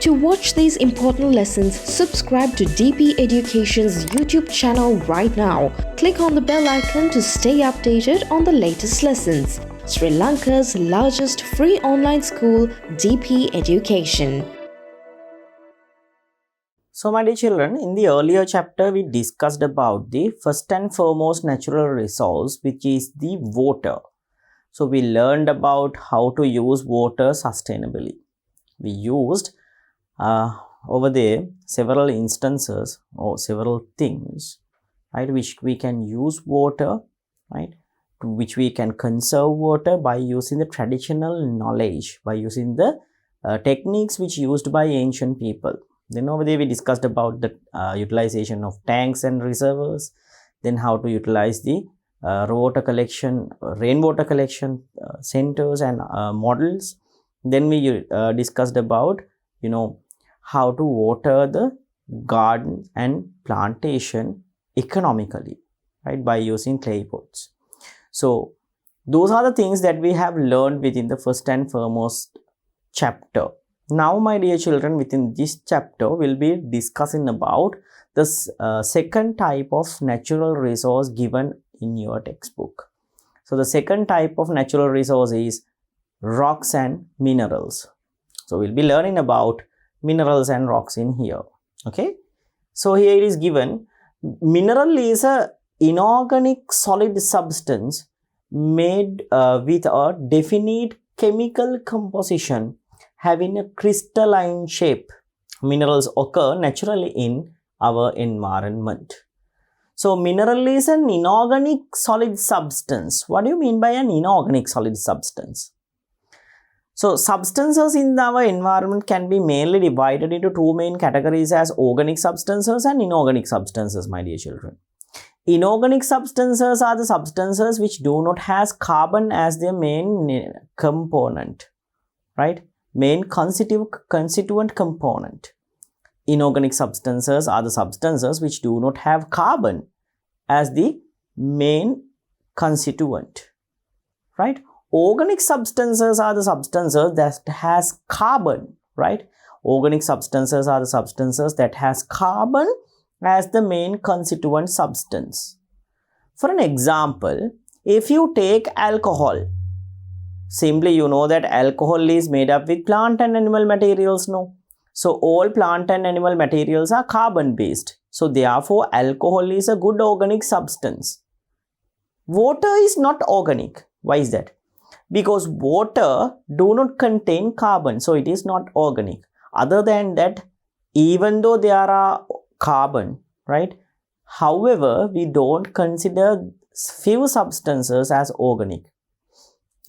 To watch these important lessons, subscribe to DP Education's YouTube channel right now. Click on the bell icon to stay updated on the latest lessons. Sri Lanka's largest free online school, DP Education. So my dear children, in the earlier chapter we discussed about the first and foremost natural resource, which is the water. So we learned about how to use water sustainably. We used over there several instances or several things, right, which we can use water, right, to which we can conserve water by using the traditional knowledge, by using the techniques which used by ancient people. Then over there we discussed about the utilization of tanks and reservoirs, then how to utilize the rainwater collection centers and models. Then we discussed about how to water the garden and plantation economically, right, by using clay pots. So those are the things that we have learned within the first and foremost chapter. Now my dear children, within this chapter we'll be discussing about the second type of natural resource given in your textbook. So the second type of natural resource is rocks and minerals. So we'll be learning about minerals and rocks in here. Okay, so here it is given, mineral is a inorganic solid substance made with a definite chemical composition having a crystalline shape. Minerals occur naturally in our environment. So mineral is an inorganic solid substance. What do you mean by an inorganic solid substance? So substances in our environment can be mainly divided into two main categories as organic substances and inorganic substances, my dear children. Inorganic substances are the substances which do not have carbon as their main component, right? Main constituent component. Inorganic substances are the substances which do not have carbon as the main constituent, right? Organic substances are the substances that has carbon, right? Organic substances are the substances that has carbon as the main constituent substance. For an example, if you take alcohol, simply you know that alcohol is made up with plant and animal materials, no? So all plant and animal materials are carbon based. So therefore alcohol is a good organic substance. Water is not organic. Why is that? Because water do not contain carbon, so it is not organic. Other than that, even though there are carbon, right, however we don't consider few substances as organic.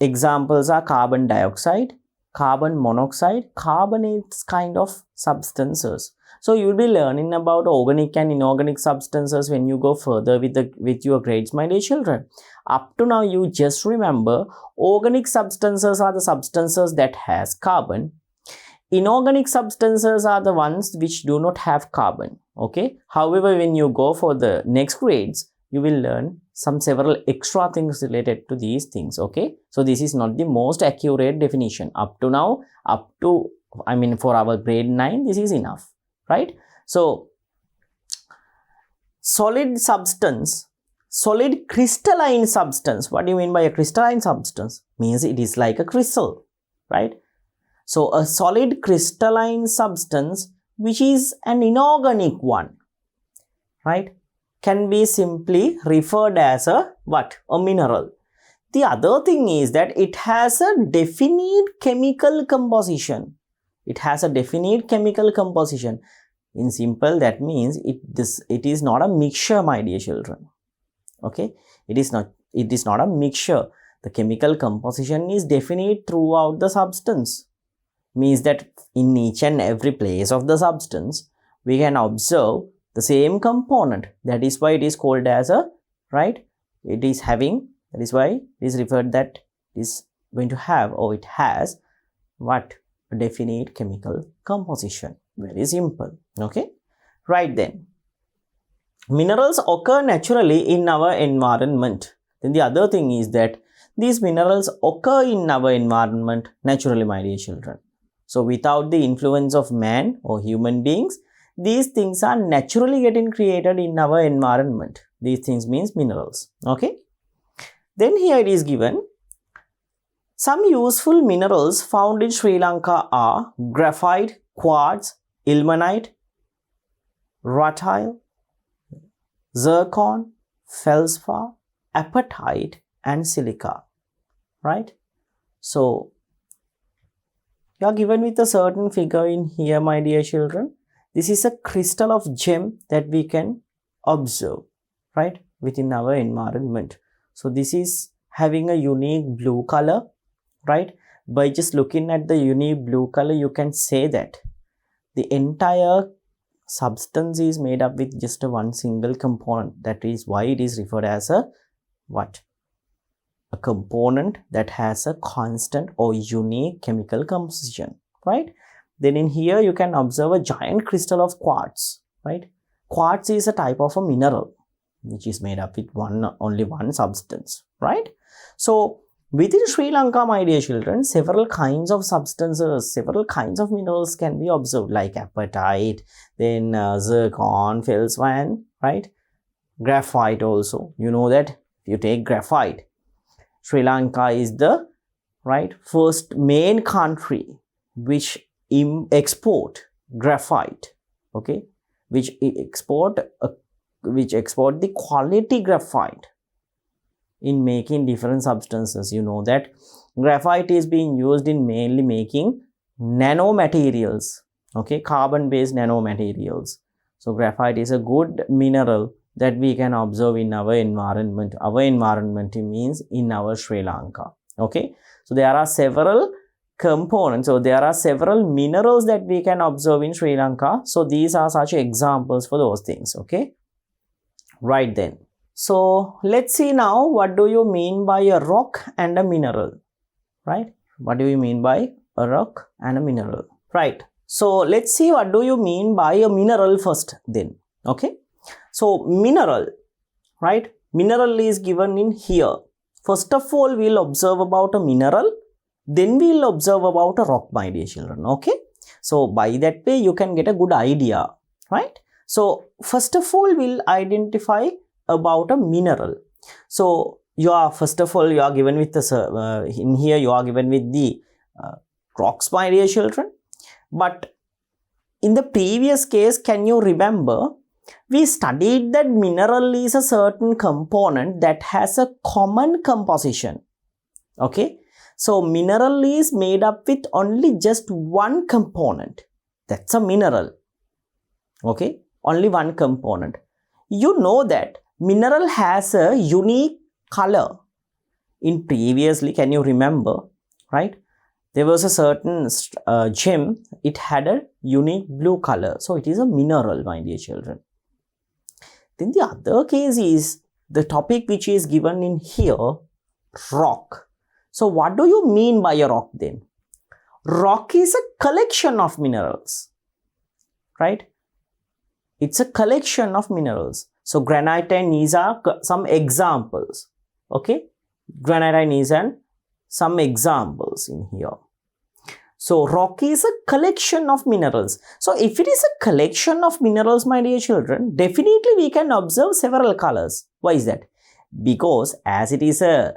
Examples are carbon dioxide, carbon monoxide, carbonates kind of substances. So you will be learning about organic and inorganic substances when you go further with your grades, my dear children. Up to now you just remember organic substances are the substances that has carbon. Inorganic substances are the ones which do not have carbon. Okay. However, when you go for the next grades, you will learn several extra things related to these things. Okay. So this is not the most accurate definition. Up to now, for our grade 9, this is enough. Right? So, solid substance, solid crystalline substance. What do you mean by a crystalline substance? Means it is like a crystal, right? So, a solid crystalline substance, which is an inorganic one, right, can be simply referred as a what? A mineral. The other thing is that it has a definite chemical composition. It has a definite chemical composition. In simple, that means it is not a mixture, my dear children. Okay, it is not a mixture. The chemical composition is definite throughout the substance. Means that in each and every place of the substance we can observe the same component. That is why it is called as a, right, it is having, that is why it is referred that it is going to have, or it has what? A definite chemical composition. Very simple. Okay, right. Then minerals occur naturally in our environment. Then the other thing is that these minerals occur in our environment naturally, my dear children. So without the influence of man or human beings, these things are naturally getting created in our environment. These things means minerals. Okay. Then here it is given, some useful minerals found in Sri Lanka are graphite, quartz, ilmenite, rutile, zircon, felspar, apatite and silica, right? So you are given with a certain figure in here, my dear children. This is a crystal of gem that we can observe, right, within our environment. So this is having a unique blue color, right? By just looking at the unique blue color, you can say that the entire substance is made up with just a one single component. That is why it is referred as a what? A component that has a constant or unique chemical composition, right? Then in here you can observe a giant crystal of quartz, right? Quartz is a type of a mineral which is made up with only one substance, right? So within Sri Lanka, my dear children, several kinds of substances, several kinds of minerals can be observed, like apatite, then zircon, felspar, right? Graphite also. You know that if you take graphite, Sri Lanka is the first main country which export graphite, okay, which export the quality graphite in making different substances. You know that graphite is being used in mainly making nanomaterials, okay, carbon-based nanomaterials. So graphite is a good mineral that we can observe in our environment. Our environment means in our Sri Lanka, okay. So there are several components, so there are several minerals that we can observe in Sri Lanka. So these are such examples for those things, okay. Right then. So let's see now, what do you mean by a rock and a mineral, right? What do you mean by a rock and a mineral, right? So let's see what do you mean by a mineral first then, okay? So mineral, right? Mineral is given in here. First of all, we'll observe about a mineral, then we'll observe about a rock, my dear children, okay? So by that way, you can get a good idea, right? So first of all, we'll identify about a mineral. So first of all, you are given with the in here you are given with the rocks, my dear children. But in the previous case, can you remember, we studied that mineral is a certain component that has a common composition, okay. So mineral is made up with only just one component. That's a mineral, okay, only one component. You know that mineral has a unique color. In previously, can you remember, right? There was a certain gem, it had a unique blue color. So it is a mineral, my dear children. Then the other case is the topic which is given in here, rock. So what do you mean by a rock then? Rock is a collection of minerals, right? It's a collection of minerals. So granite and gneiss are some examples, okay? Granite and gneiss and some examples in here. So rock is a collection of minerals. So if it is a collection of minerals, my dear children, definitely we can observe several colors. Why is that? Because as it is a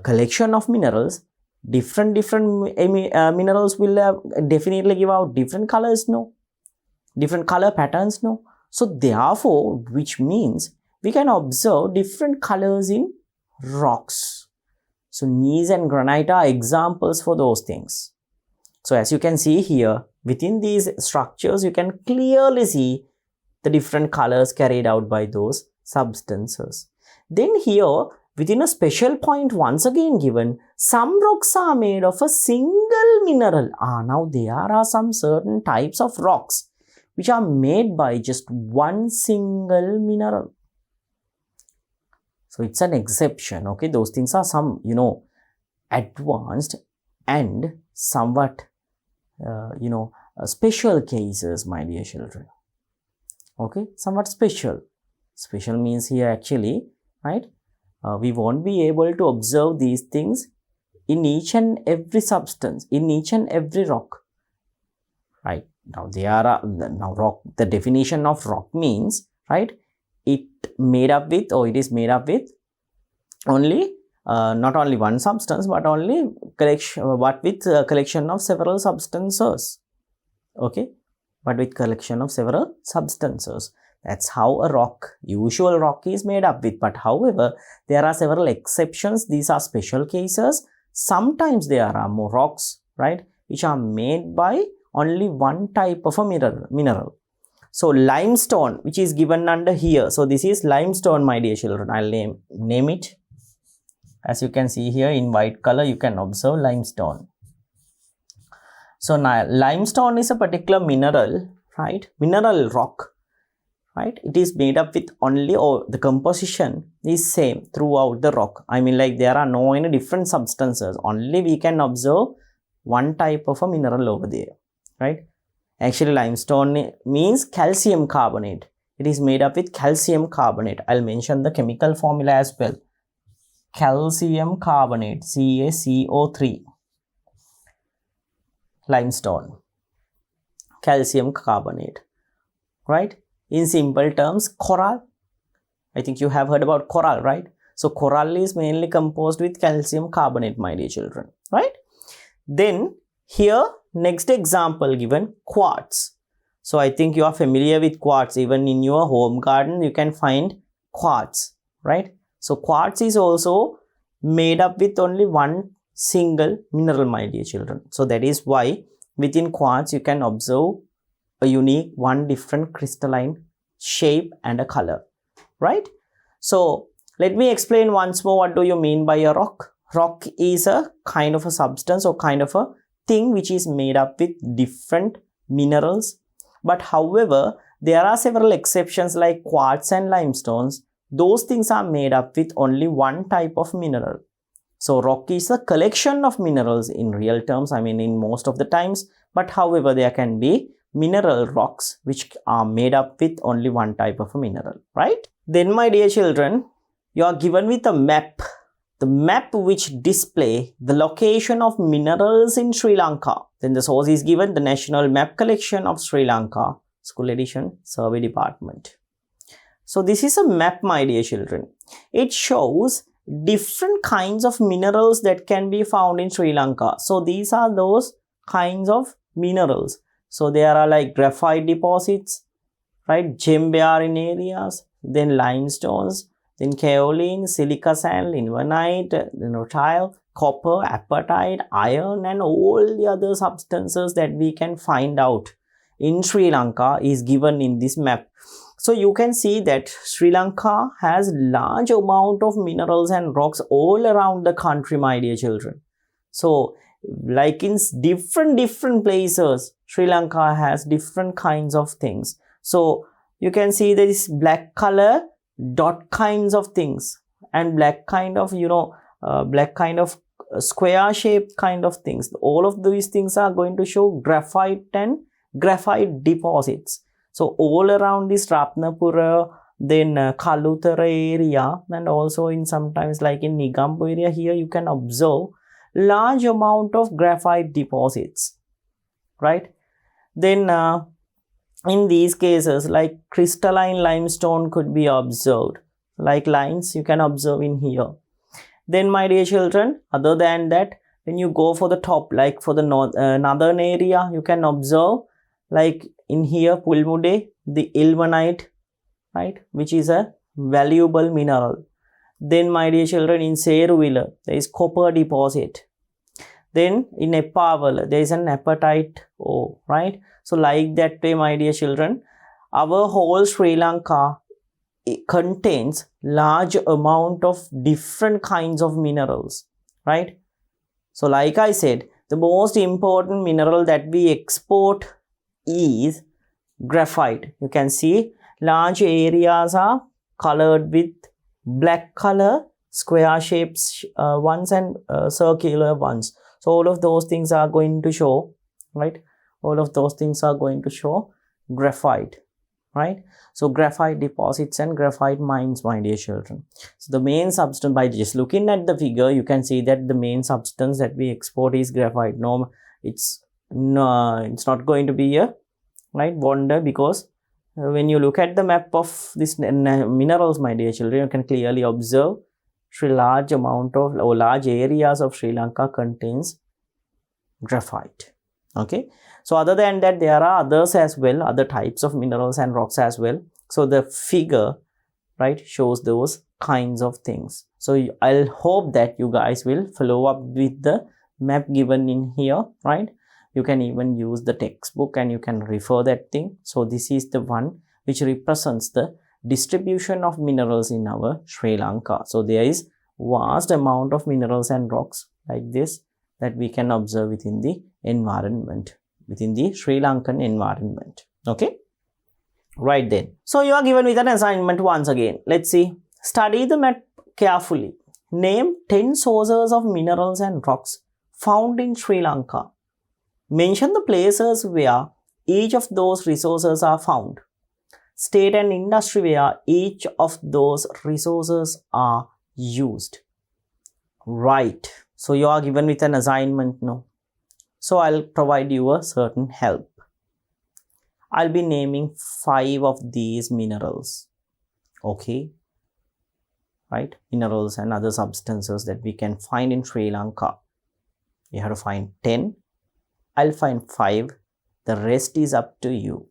collection of minerals, different minerals will definitely give out different colors, no? Different color patterns, no? So therefore, which means we can observe different colors in rocks. So gneiss and granite are examples for those things. So as you can see here, within these structures, you can clearly see the different colors carried out by those substances. Then here, within a special point once again given, some rocks are made of a single mineral. Now there are some certain types of rocks which are made by just one single mineral. So it's an exception, okay? Those things are some, advanced and somewhat, special cases, my dear children. Okay, somewhat special. Special means here actually, right? We won't be able to observe these things in each and every substance, in each and every rock. right? Now rock, the definition of rock means, right, it is made up with only not only one substance, but only collection of several substances. Okay, but with collection of several substances. That's how a usual rock is made up with. But however, there are several exceptions. These are special cases. Sometimes there are more rocks, right, which are made by only one type of a mineral. So limestone, which is given under here. So this is limestone, my dear children. I'll name it. As you can see here in white color, you can observe limestone. So now limestone is a particular mineral, right? Mineral rock, right? It is made up with only, or the composition is same throughout the rock. I mean, like there are no any different substances. Only we can observe one type of a mineral over there, right? Actually, limestone means calcium carbonate. It is made up with calcium carbonate. I'll mention the chemical formula as well. Calcium carbonate, CaCO3. Limestone, calcium carbonate, right? In simple terms, coral. I think you have heard about coral, right? So coral is mainly composed with calcium carbonate, my dear children, right? Then here, next example given, quartz. So I think you are familiar with quartz. Even in your home garden, you can find quartz, right? So quartz is also made up with only one single mineral, my dear children. So that is why within quartz you can observe a unique one different crystalline shape and a color, right? So let me explain once more, what do you mean by a rock? Rock is a kind of a substance or kind of a thing which is made up with different minerals. But however, there are several exceptions like quartz and limestones. Those things are made up with only one type of mineral. So rock is a collection of minerals in real terms, I mean in most of the times. But however, there can be mineral rocks which are made up with only one type of a mineral, right? Then my dear children, you are given with a map. The map which display the location of minerals in Sri Lanka. Then the source is given, the National Map Collection of Sri Lanka, School Edition, Survey Department. So this is a map, my dear children. It shows different kinds of minerals that can be found in Sri Lanka. So these are those kinds of minerals. So there are like graphite deposits, right? Gem bearing areas, then limestones, then kaolin, silica sand, limonite, rutile, copper, apatite, iron, and all the other substances that we can find out in Sri Lanka is given in this map. So you can see that Sri Lanka has large amount of minerals and rocks all around the country, my dear children. So like in different places, Sri Lanka has different kinds of things. So you can see there is black color dot kinds of things and black kind of square shaped kind of things. All of these things are going to show graphite and graphite deposits. So all around this Ratnapura, then Kalutara area, and also in sometimes like in Negombo area, here you can observe large amount of graphite deposits, right? Then in these cases, like crystalline limestone could be observed, like lines you can observe in here. Then my dear children, other than that, when you go for the top, like for the northern area, you can observe like in here Pulmude, the ilmenite, right, which is a valuable mineral. Then my dear children, in Seruvilla, there is copper deposit. Then in Epavala, there is an apatite ore, right? So like that way, my dear children, our whole Sri Lanka contains large amount of different kinds of minerals, right? So like I said, the most important mineral that we export is graphite. You can see large areas are colored with black color, square shapes ones and circular ones. So all of those things are going to show, right? All of those things are going to show graphite, right? So graphite deposits and graphite mines, my dear children. So the main substance, by just looking at the figure, you can see that the main substance that we export is graphite. No, it's no, it's not going to be a wonder, because when you look at the map of these minerals, my dear children, you can clearly observe large areas of Sri Lanka contains graphite. Okay, so other than that, there are others as well, other types of minerals and rocks as well. So the figure shows those kinds of things. So I'll hope that you guys will follow up with the map given in here. You can even use the textbook and you can refer that thing. So this is the one which represents the distribution of minerals in our Sri Lanka. So there is vast amount of minerals and rocks like this that we can observe within the environment, within the Sri Lankan environment. Okay, right then. So you are given with an assignment once again. Let's see. Study the map carefully. Name 10 sources of minerals and rocks found in Sri Lanka. Mention the places where each of those resources are found. State an industry where each of those resources are used. Right. So you are given with an assignment now. So I'll provide you a certain help. I'll be naming 5 of these minerals. Okay. Minerals and other substances that we can find in Sri Lanka. You have to find 10. I'll find 5. The rest is up to you.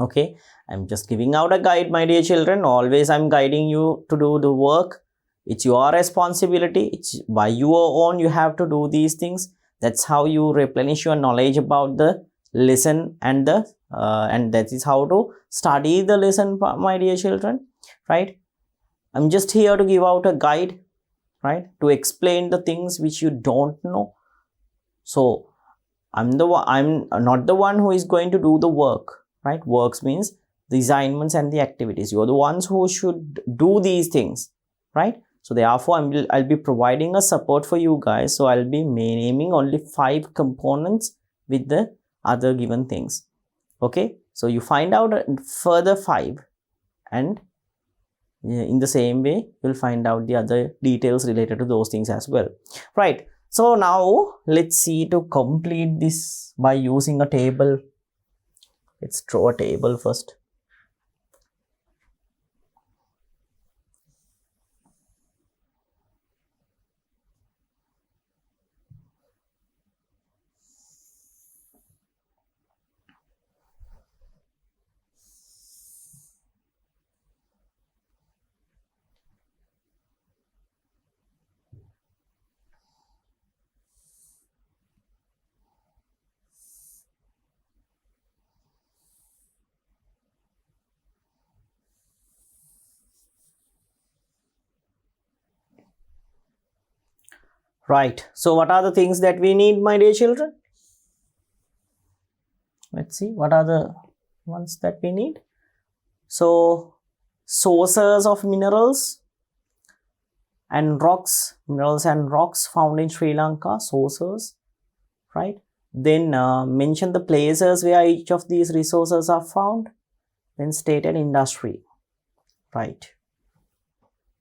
Okay, I'm just giving out a guide, my dear children. Always I'm guiding you to do the work. It's your responsibility. It's by your own you have to do these things. That's how you replenish your knowledge about the lesson and that is how to study the lesson, my dear children. I'm just here to give out a guide, to explain the things which you don't know. So I'm not the one who is going to do the work. Works means the assignments and the activities. You're the ones who should do these things. So therefore I'll be providing a support for you guys. So I'll be naming only 5 components with the other given things. Okay, so you find out further 5, and in the same way you'll find out the other details related to those things as well. So now let's see to complete this by using a table. Let's draw a table first. So what are the things that we need, my dear children? Let's see, what are the ones that we need? So sources of minerals and rocks, found in Sri Lanka, sources, Then mention the places where each of these resources are found. Then state an industry,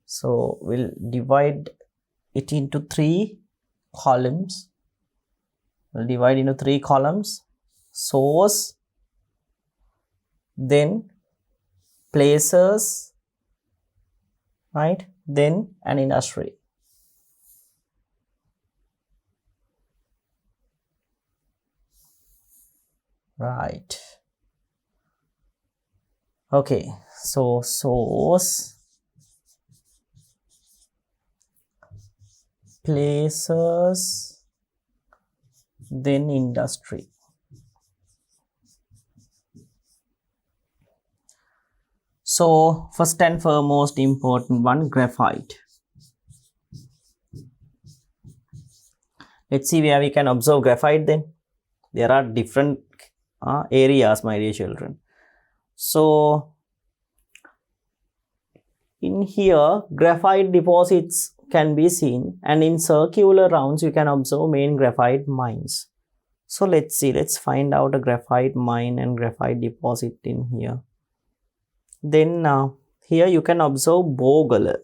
So we'll divide it into 3 columns. We'll divide into 3 columns. Source, then places, then an industry. Okay, so source, places, then industry. So first and foremost important one, graphite. Let's see where we can observe graphite then. There are different areas, my dear children. So in here graphite deposits can be seen, and in circular rounds you can observe main graphite mines. So let's see, let's find out a graphite mine and graphite deposit in here. Then here you can observe Bogala,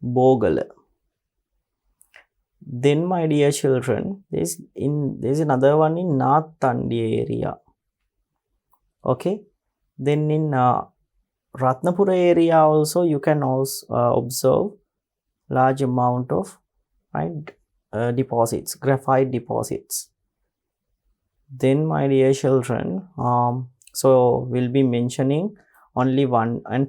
Bogala. Then, my dear children, there's another one in North Tandi area. Okay. Then in Ratnapura area also you can also observe large amount of deposits, graphite deposits. Then, my dear children, so we'll be mentioning only one or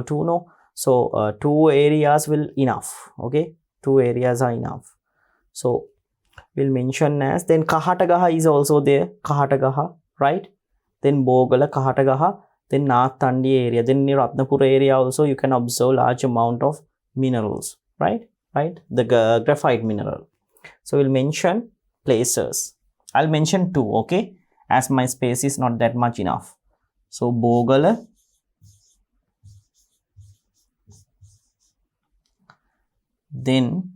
two. No, so 2 areas will enough. Okay, 2 areas are enough. So we'll mention as, then Kahatagaha is also there. Kahatagaha, right? Then Bogala, Kahatagaha, then North Tandi area. Then in Ratnapura area also you can observe large amount of minerals, right? The graphite mineral. So we'll mention places. I'll mention 2, okay? As my space is not that much enough. So Bogala, then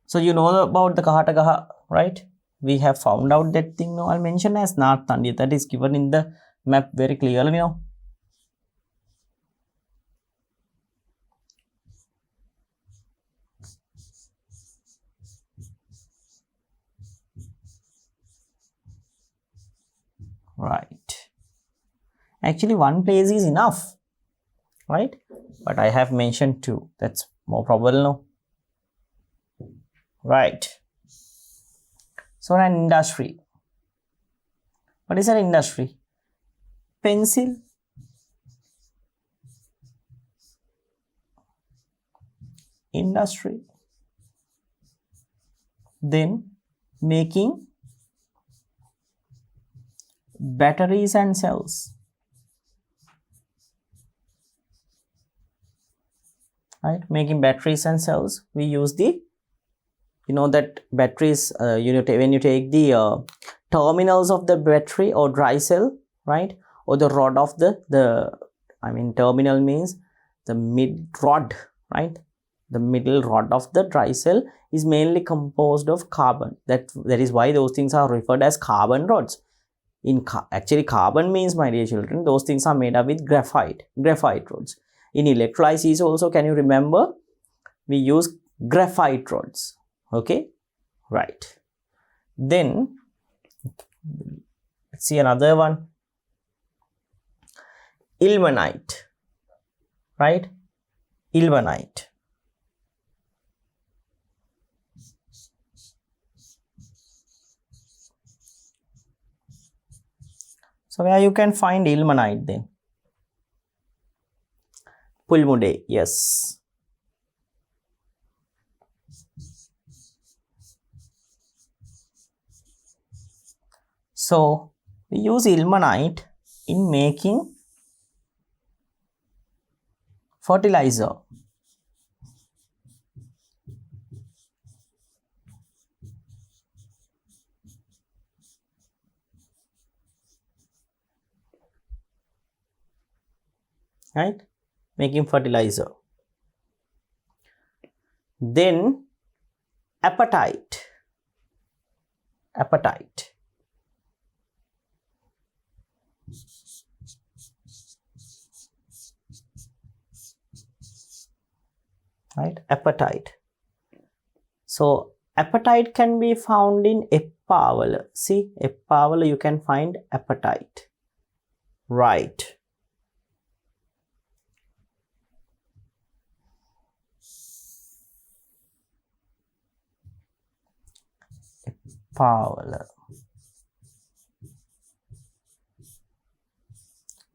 so you know about the Kahatagaha, right? We have found out that thing. Now I'll mention as North Tandi. That is given in the map very clearly now. Right. Actually, 1 place is enough, right? But I have mentioned 2. That's more probable now. Right. So an industry. What is an industry? Pencil, industry. Then making batteries and cells. Right, making batteries and cells. We use the, you know that batteries, when you take the terminals of the battery or dry cell, right, or the rod of terminal means the mid rod, right? The middle rod of the dry cell is mainly composed of carbon. That is why those things are referred as carbon rods. Actually, carbon means, my dear children, those things are made up with graphite rods. In electrolysis also, can you remember? We use graphite rods. Okay, right. Then let's see another one. Ilmenite, right? Ilmenite. So where you can find ilmenite then? Pulmude, yes. So we use ilmenite in making fertilizer. Right, making fertilizer. Then apatite. Right, apatite. So apatite can be found in Eppavala. See, Eppavala you can find apatite. Right. Eppavala.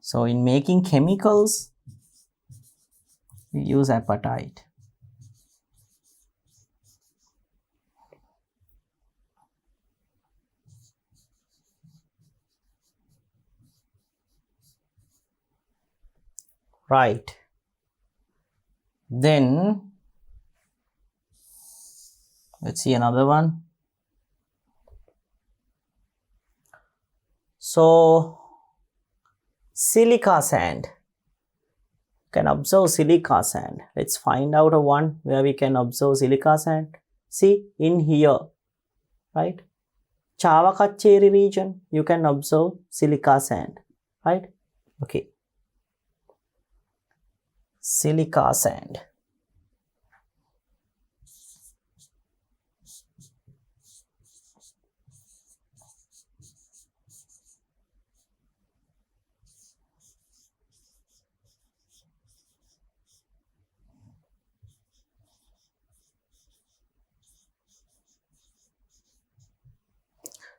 So in making chemicals, we use apatite. Right. Then let's see another one. So silica sand. You can observe silica sand. Let's find out a one where we can observe silica sand. See, in here, right? Chavakacheri region, you can observe silica sand, right? Okay. Silica sand.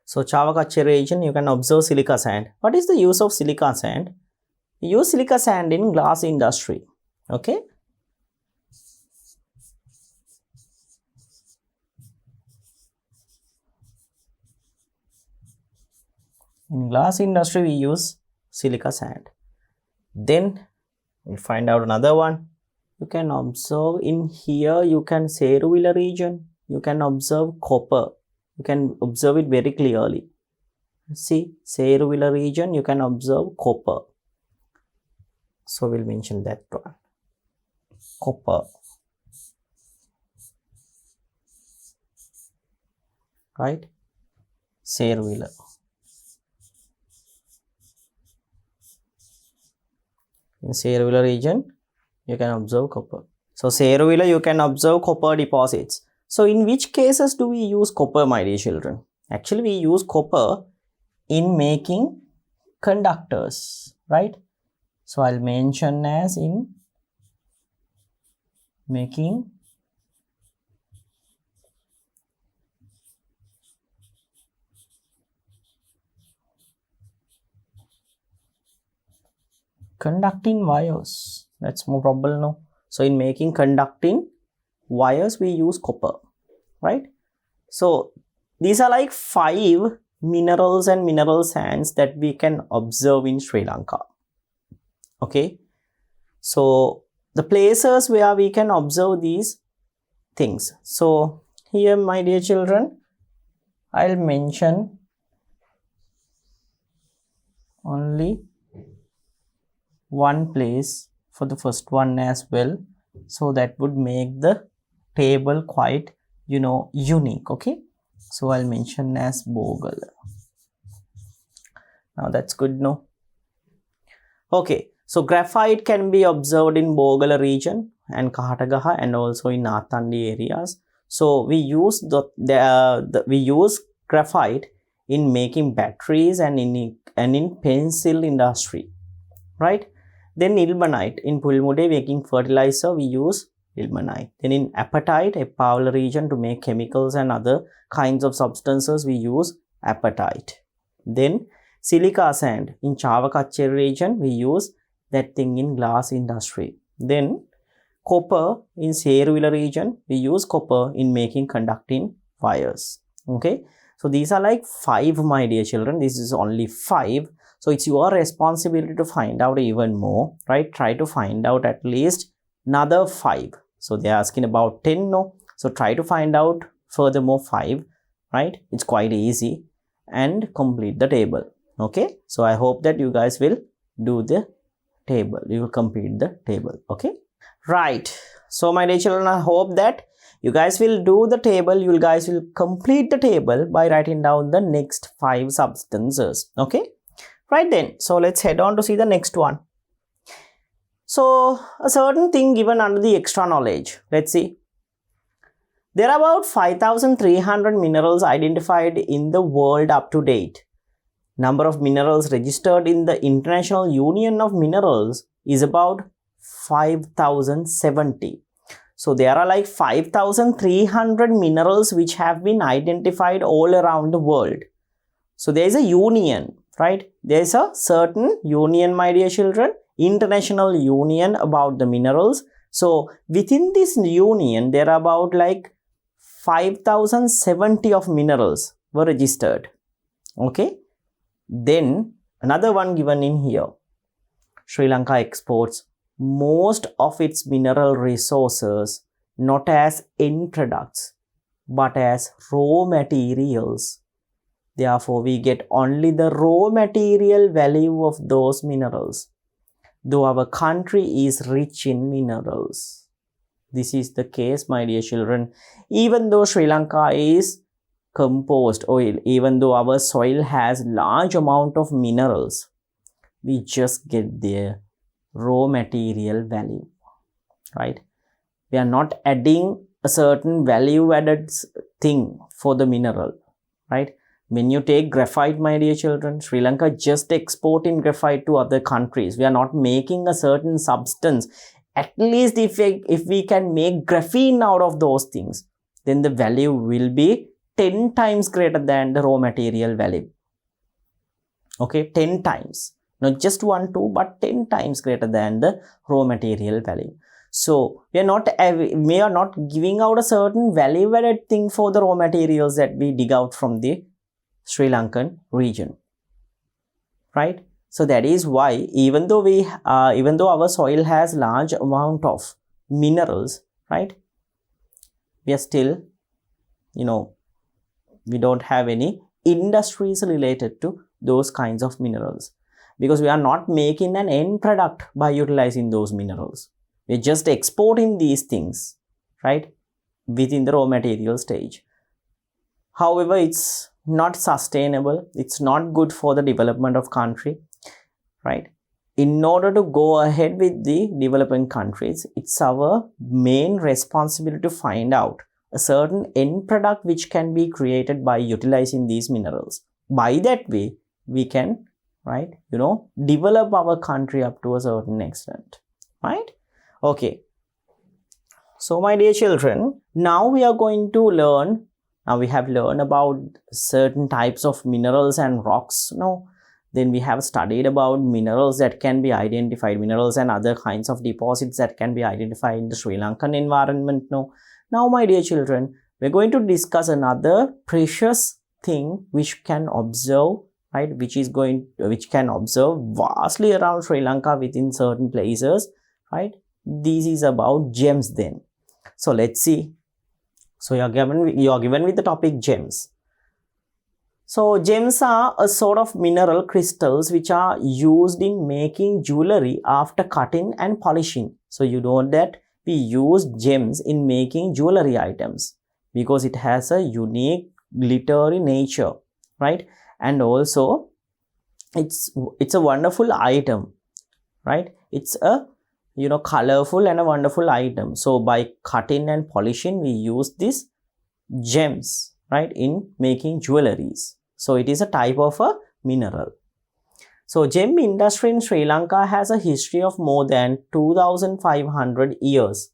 So Chavakacheri region, you can observe silica sand. What is the use of silica sand? We use silica sand in glass industry. Okay. In glass industry, we use silica sand. Then we'll find out another one. You can observe in here, you can Seruvilla region, you can observe copper. You can observe it very clearly. See, Seruvilla region, you can observe copper. So we'll mention that one. Copper. Right? Seruvilla. In Seruvilla region, you can observe copper. So Seruvilla, you can observe copper deposits. So in which cases do we use copper, my dear children? Actually, we use copper in making conductors, right? So I'll mention as in making conducting wires. That's more probable, no? So in making conducting wires, we use copper, right? So these are like 5 minerals and mineral sands that we can observe in Sri Lanka. Okay. So the places where we can observe these things. So here, my dear children, I'll mention only one place for the first one as well. So that would make the table quite, unique. Okay. So I'll mention as Bogal. Now that's good, no? Okay. So graphite can be observed in Bogala region and Kahatagaha and also in Nathandi areas. So we use we use graphite in making batteries and in pencil industry, right? Then ilmenite in Pulmude making fertilizer, we use ilmenite. Then in apatite, a Pavla region, to make chemicals and other kinds of substances, we use apatite. Then silica sand in Chavakacheri region, we use that thing in glass industry. Then copper in Seruvilla region, we use copper in making conducting wires. Okay. So these are like 5, my dear children. This is only 5. So it's your responsibility to find out even more, right? Try to find out at least another 5. So they're asking about 10, no? So try to find out furthermore 5, right? It's quite easy, and complete the table. Okay. So I hope that you guys will do the table. You will complete the table. Okay. Right. So my dear children, I hope that you guys will do the table. You guys will complete the table by writing down the next 5 substances. Okay. Right then. So let's head on to see the next one. So a certain thing given under the extra knowledge. Let's see. There are about 5,300 minerals identified in the world up to date. Number of minerals registered in the International Union of Minerals is about 5,070. So there are like 5,300 minerals which have been identified all around the world. So there is a union, right? There is a certain union, my dear children, international union about the minerals. So within this union, there are about like 5,070 of minerals were registered. Okay. Then another one given in here. Sri Lanka exports most of its mineral resources not as end products but as raw materials. Therefore, we get only the raw material value of those minerals, though our country is rich in minerals. This is the case, my dear children. Even though Sri Lanka is composed, or even though our soil has large amount of minerals, we just get their raw material value, right? We are not adding a certain value added thing for the mineral, right? When you take graphite, my dear children, Sri Lanka just exporting graphite to other countries. We are not making a certain substance. At least if we can make graphene out of those things, then the value will be 10 times greater than the raw material value. Okay, 10 times. Not just 1, 2, but 10 times greater than the raw material value. So we are not giving out a certain value added thing for the raw materials that we dig out from the Sri Lankan region, right? So that is why even though our soil has large amount of minerals, right, we are still, we don't have any industries related to those kinds of minerals, because we are not making an end product by utilizing those minerals. We're just exporting these things, right, within the raw material stage. However, it's not sustainable. It's not good for the development of country, right? In order to go ahead with the developing countries, it's our main responsibility to find out a certain end product which can be created by utilizing these minerals. By that way, we can, right, develop our country up to a certain extent, right? Okay. So my dear children, now we are going to learn. Now we have learned about certain types of minerals and rocks. Then we have studied about minerals that can be identified, minerals and other kinds of deposits that can be identified in the Sri Lankan environment. Now my dear children, we're going to discuss another precious thing which can observe, right, which can observe vastly around Sri Lanka within certain places, right? This is about gems then. So let's see. So you're given with the topic gems. So gems are a sort of mineral crystals which are used in making jewelry after cutting and polishing. So you know that we use gems in making jewelry items because it has a unique glittery nature, right? And also it's a wonderful item, right? It's a colorful and a wonderful item. So by cutting and polishing, we use these gems, right, in making jewelries. So it is a type of a mineral. So gem industry in Sri Lanka has a history of more than 2,500 years.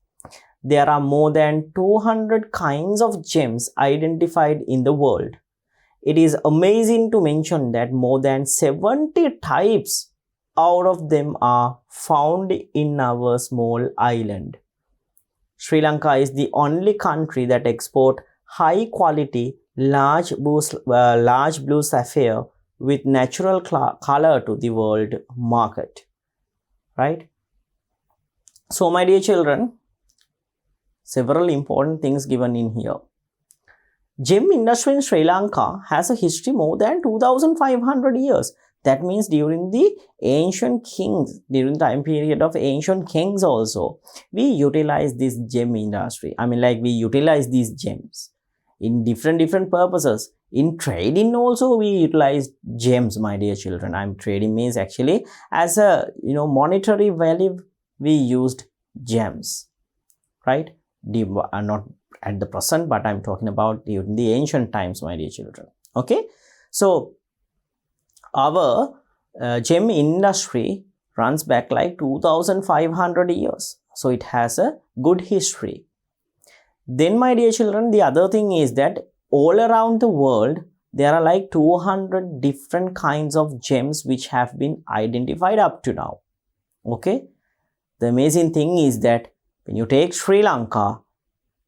There are more than 200 kinds of gems identified in the world. It is amazing to mention that more than 70 types out of them are found in our small island. Sri Lanka is the only country that exports high quality large blue sapphire with natural color to the world market, right? So my dear children, several important things given in here. Gem industry in Sri Lanka has a history more than 2,500 years. That means during the ancient kings, during the time period of ancient kings also, we utilize this gem industry. We utilize these gems in different purposes. In trading also, we utilize gems, my dear children. Trading means actually as a, monetary value, we used gems, right? Not at the present, but I'm talking about during the ancient times, my dear children. Okay. So our gem industry runs back like 2,500 years. So it has a good history. Then, my dear children, the other thing is that all around the world, there are like 200 different kinds of gems which have been identified up to now. Okay. The amazing thing is that when you take Sri Lanka,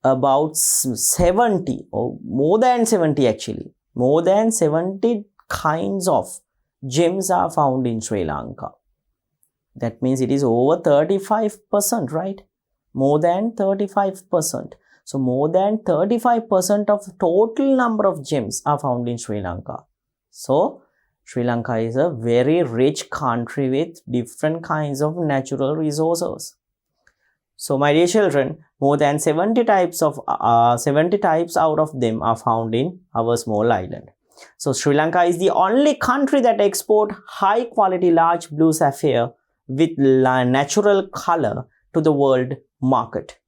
about 70 or more than 70 actually, more than 70 kinds of gems are found in Sri Lanka. That means it is over 35%, right? More than 35%. So more than 35% of total number of gems are found in Sri Lanka. So Sri Lanka is a very rich country with different kinds of natural resources. So my dear children, more than 70 types out of them are found in our small island. So Sri Lanka is the only country that export high quality large blue sapphire with natural color to the world market.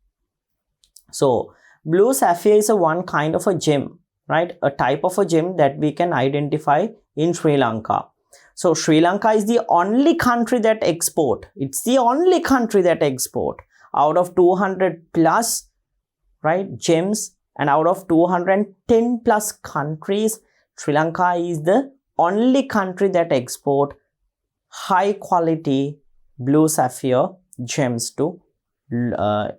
So blue sapphire is one kind of a gem, right? A type of a gem that we can identify in Sri Lanka. So Sri Lanka is the only country that export. It's the only country that export out of 200 plus, right, gems, and out of 210 plus countries, Sri Lanka is the only country that export high quality blue sapphire gems to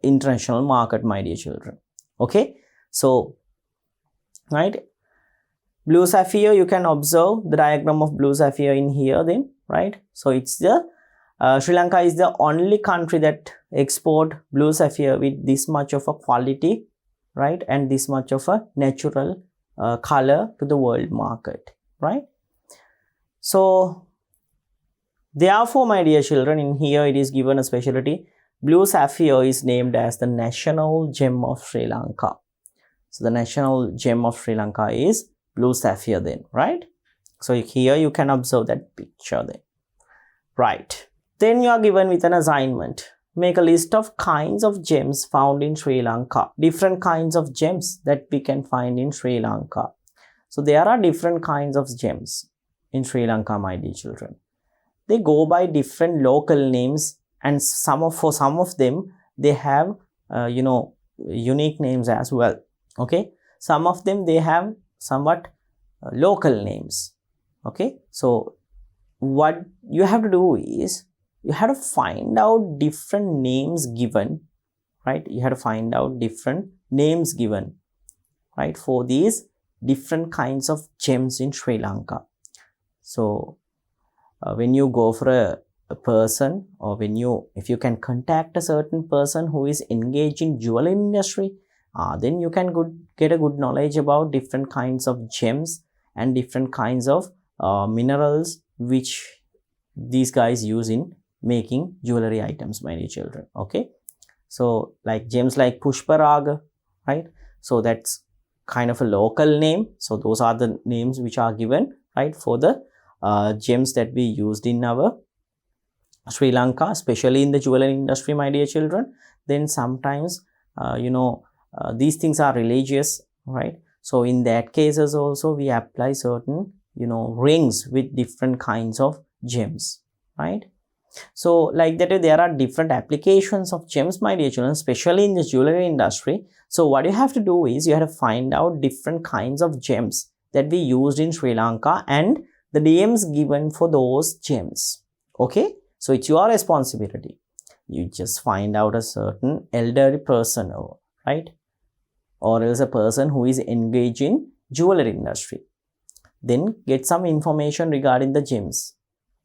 international market, my dear children. Okay, so right, blue sapphire, you can observe the diagram of blue sapphire in here then, right? So it's the Sri Lanka is the only country that export blue sapphire with this much of a quality, right, and this much of a natural color to the world market, right? So therefore, my dear children, in here it is given a specialty. Blue sapphire is named as the national gem of Sri Lanka. So the national gem of Sri Lanka is blue sapphire then, right? So here you can observe that picture then, right? Then you are given with an assignment. Make a list of kinds of gems found in Sri Lanka. Different kinds of gems that we can find in Sri Lanka. So there are different kinds of gems in Sri Lanka, my dear children. They go by different local names, and for some of them they have unique names as well. Okay, some of them they have somewhat local names. Okay, so what you have to do is you have to find out different names given, right? You have to find out different names given, right, for these different kinds of gems in Sri Lanka. So when you go for a person, or if you can contact a certain person who is engaged in jewelry industry, then you can get a good knowledge about different kinds of gems and different kinds of minerals which these guys use in making jewelry items, my dear children. Okay, so like gems like Pushparag, right? So that's kind of a local name. So those are the names which are given, right, for the gems that we used in our Sri Lanka, especially in the jewelry industry, my dear children. Then sometimes these things are religious, right? So in that cases also we apply certain rings with different kinds of gems, right? So like that there are different applications of gems, my dear children, especially in the jewelry industry. So what you have to do is you have to find out different kinds of gems that we used in Sri Lanka and the names given for those gems. Okay, so it's your responsibility. You just find out a certain elderly person, right, or else a person who is engaged in jewelry industry. Then get some information regarding the gems.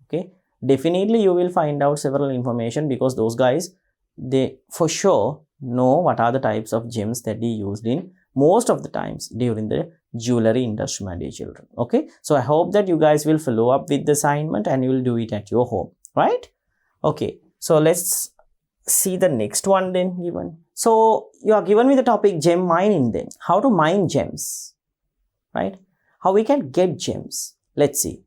Okay, definitely you will find out several information, because those guys, they for sure know what are the types of gems that they used in most of the times during the jewelry industry, my dear children. Okay, so I hope that you guys will follow up with the assignment and you will do it at your home, right? Okay, so let's see the next one then given. So you are given with the topic gem mining then. How to mine gems, right? How we can get gems. Let's see.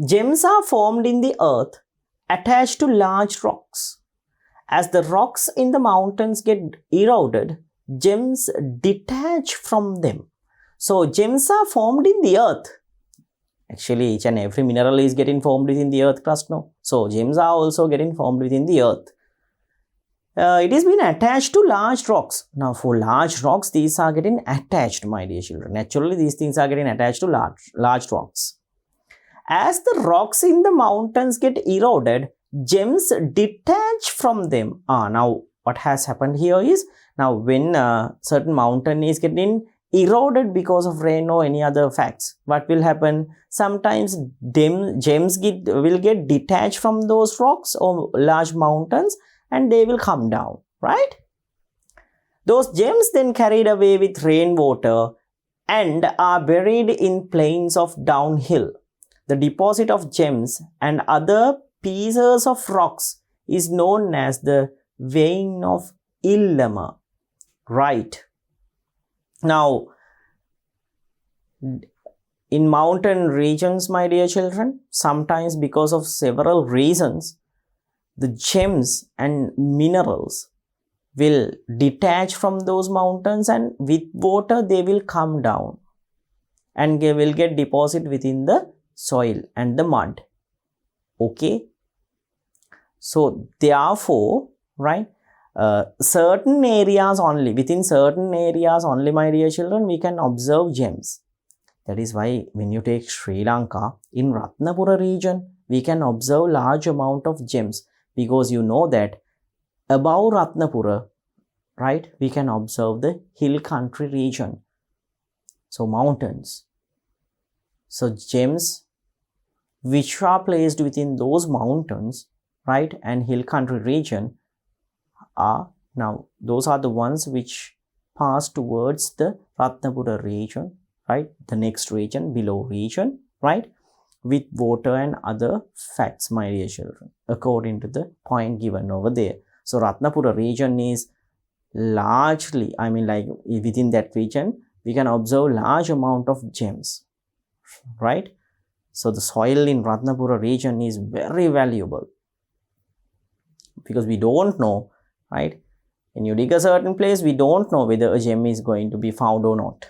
Gems are formed in the earth attached to large rocks. As the rocks in the mountains get eroded, gems detach from them. So gems are formed in the earth. Actually, each and every mineral is getting formed within the earth crust, no? So gems are also getting formed within the earth. It is been attached to large rocks. Now for large rocks, these are getting attached, my dear children. Naturally, these things are getting attached to large rocks. As the rocks in the mountains get eroded, gems detach from them. Now what has happened here is, now when certain mountain is getting eroded because of rain or any other facts, what will happen? Sometimes gems will get detached from those rocks or large mountains, and they will come down, right? Those gems then carried away with rainwater and are buried in plains of downhill. The deposit of gems and other pieces of rocks is known as the vein of Illamma. Right. Now, in mountain regions, my dear children, sometimes because of several reasons, the gems and minerals will detach from those mountains, and with water they will come down and they will get deposited within the soil and the mud. Okay. So therefore, right, certain areas only, within certain areas only, my dear children, we can observe gems. That is why when you take Sri Lanka, in Ratnapura region, we can observe large amount of gems, because you know that above Ratnapura, right, we can observe the hill country region. So mountains. So gems which are placed within those mountains, right, and hill country region are now, those are the ones which pass towards the Ratnapura region, right, the next region, below region, right, with water and other facts, my dear children, according to the point given over there. So Ratnapura region is largely, I mean, like within that region, we can observe large amount of gems, right? So the soil in Ratnapura region is very valuable, because we don't know, right? When you dig a certain place, we don't know whether a gem is going to be found or not.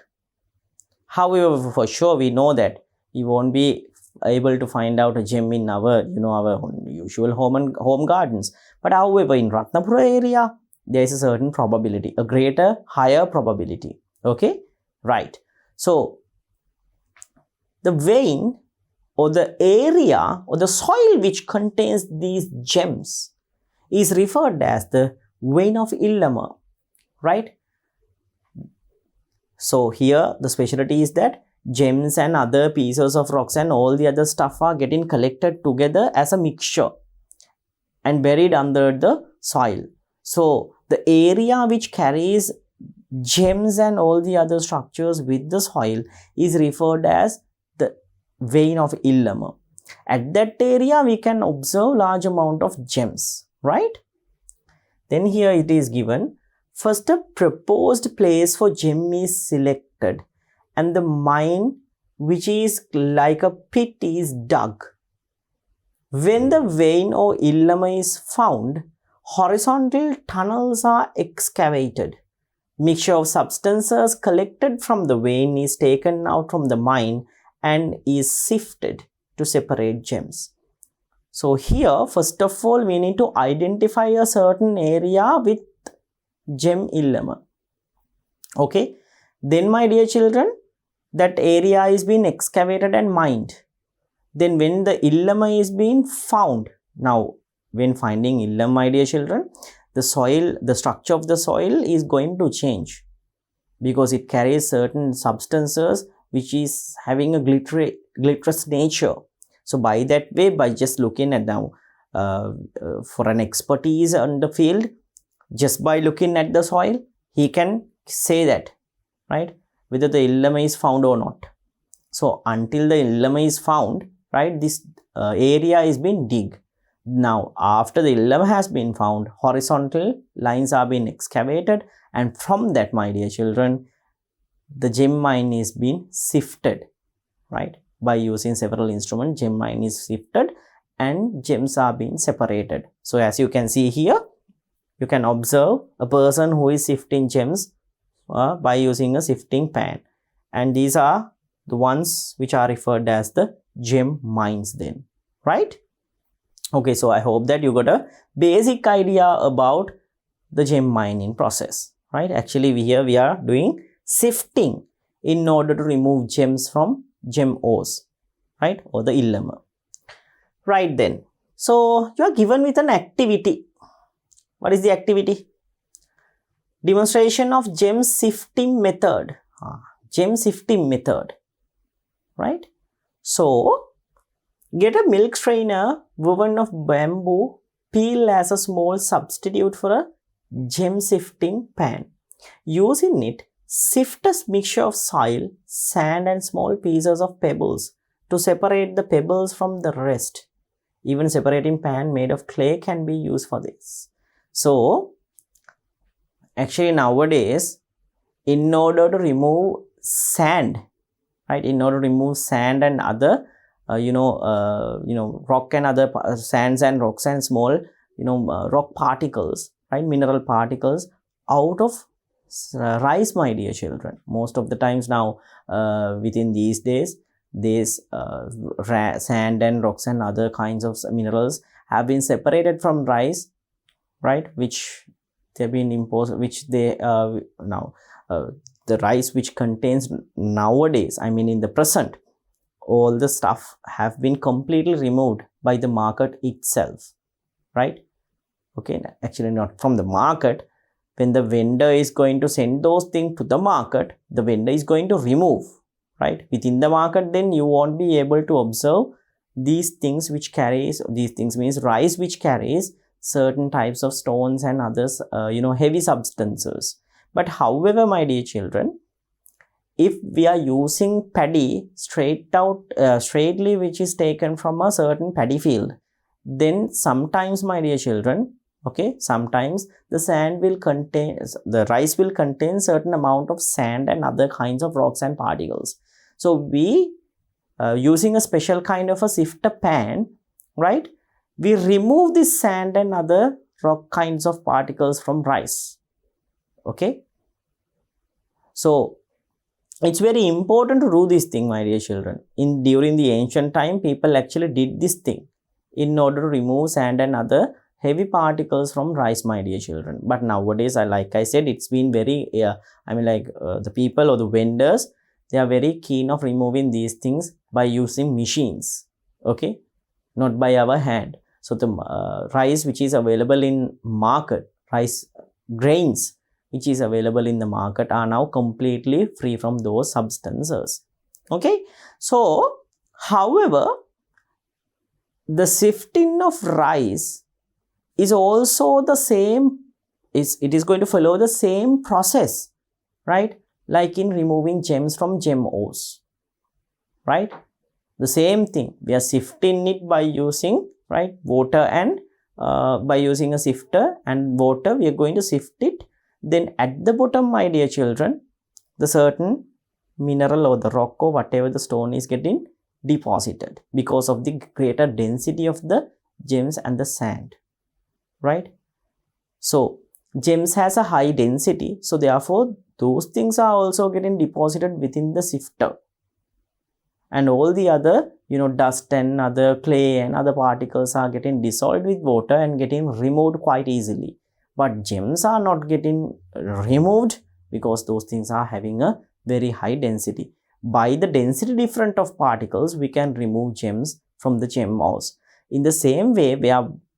However, for sure, we know that we won't be able to find out a gem in our, our usual home gardens. But however, in Ratnapura area, there is a certain probability, a greater, higher probability. Okay, right. So the vein or the area or the soil which contains these gems is referred as the vein of Illamma, right? So here the specialty is that gems and other pieces of rocks and all the other stuff are getting collected together as a mixture and buried under the soil. So the area which carries gems and all the other structures with the soil is referred as the vein of Illamma. At that area we can observe large amount of gems, right? Then here it is given, first a proposed place for gem is selected and the mine which is like a pit is dug. When the vein or Illamma is found, horizontal tunnels are excavated. Mixture of substances collected from the vein is taken out from the mine and is sifted to separate gems. So here, first of all, we need to identify a certain area with gem Illamma. Okay. Then, my dear children, that area is being excavated and mined. Then when the Illamma is being found, now when finding Illamma, my dear children, the soil, the structure of the soil is going to change, because it carries certain substances which is having a glitterous nature. So by that way, by just looking at now, for an expertise on the field, just by looking at the soil, he can say that, right, whether the Illamma is found or not. So until the Illamma is found, right, this area is being dig. Now after the Illamma has been found, horizontal lines are being excavated, and from that, my dear children, the gem mine is being sifted, right? By using several instruments, gem mine is sifted and gems are being separated. So as you can see here, you can observe a person who is sifting gems by using a sifting pan, and these are the ones which are referred as the gem mines then, right? Okay, so I hope that you got a basic idea about the gem mining process, right? Actually, we are doing sifting in order to remove gems from gem ores, right, or the Illamma. Right then, so you are given with an activity. What is the activity? Demonstration of gem sifting method. Gem sifting method, right? So get a milk strainer woven of bamboo, peel as a small substitute for a gem sifting pan. Using it, sift a mixture of soil, sand and small pieces of pebbles to separate the pebbles from the rest. Even separating pan made of clay can be used for this. So actually nowadays, in order to remove sand, right, in order to remove sand and other rock and other sands and rocks and small rock particles, right, mineral particles out of rice, my dear children, most of the times now within these days, this sand and rocks and other kinds of minerals have been separated from rice, right, which they've been imposed, which they now the rice which contains nowadays, I mean in the present, all the stuff have been completely removed by the market itself, right? Okay, actually not from the market. When the vendor is going to send those things to the market, the vendor is going to remove, right? Within the market, then you won't be able to observe these things which carries, these things means rice which carries certain types of stones and others, heavy substances. But however, my dear children, if we are using paddy straightly, which is taken from a certain paddy field, then sometimes, my dear children, okay, sometimes the rice will contain certain amount of sand and other kinds of rocks and particles. So we using a special kind of a sifter pan, right, we remove this sand and other rock kinds of particles from rice. Okay, so it's very important to do this thing, my dear children. During the ancient time, people actually did this thing in order to remove sand and other heavy particles from rice, my dear children. But nowadays, like I said, it's been very, the people or the vendors, they are very keen of removing these things by using machines, okay, not by our hand. So the rice which is available in market, rice grains which is available in the market are now completely free from those substances. Okay, so however, the sifting of rice is also the same, it is going to follow the same process, right, like in removing gems from gem ores, right? The same thing, we are sifting it by using, right, water and by using a sifter and water, we are going to sift it. Then at the bottom, my dear children, the certain mineral or the rock or whatever the stone is getting deposited because of the greater density of the gems and the sand, right? So gems has a high density, so therefore those things are also getting deposited within the sifter, and all the other dust and other clay and other particles are getting dissolved with water and getting removed quite easily. But gems are not getting removed because those things are having a very high density. By the density difference of particles, we can remove gems from the gem ores. In the same way,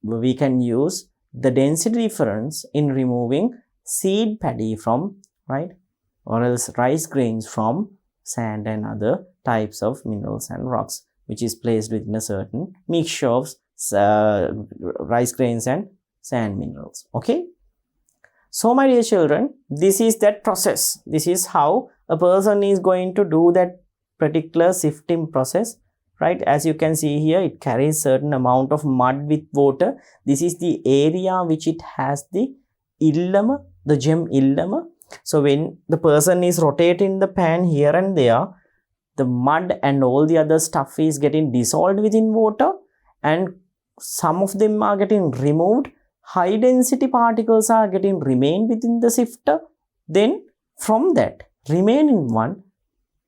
we can use the density difference in removing seed paddy from, right, or else rice grains from sand and other types of minerals and rocks, which is placed within a certain mixture of rice grains and sand minerals. Okay, so my dear children, this is that process. This is how a person is going to do that particular sifting process, right? As you can see here, it carries certain amount of mud with water. This is the area which it has the illama, the gem illama. So when the person is rotating the pan here and there, the mud and all the other stuff is getting dissolved within water, and some of them are getting removed. High density particles are getting remain within the sifter. Then from that remaining one,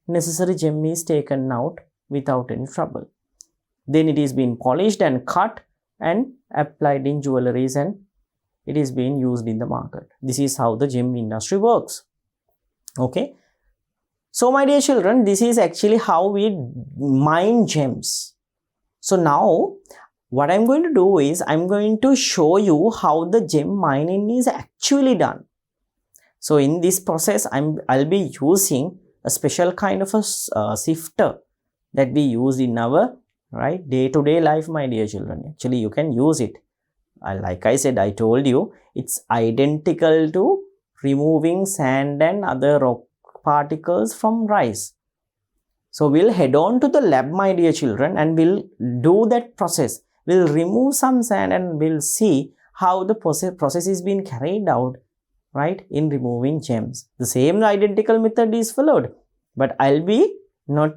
necessary gem is taken out without any trouble. Then it is being polished and cut and applied in jewelries, and it is being used in the market. This is how the gem industry works. Okay, so my dear children, this is actually how we mine gems. So now what I'm going to do is I'm going to show you how the gem mining is actually done. So in this process, I'll be using a special kind of a sifter that we use in our day-to-day life, my dear children. Actually, you can use it. Like I said, I told you, it's identical to removing sand and other rock particles from rice. So we'll head on to the lab, my dear children, and we'll do that process. We'll remove some sand and we'll see how the process is being carried out, right, in removing gems. The same identical method is followed, but I'll be not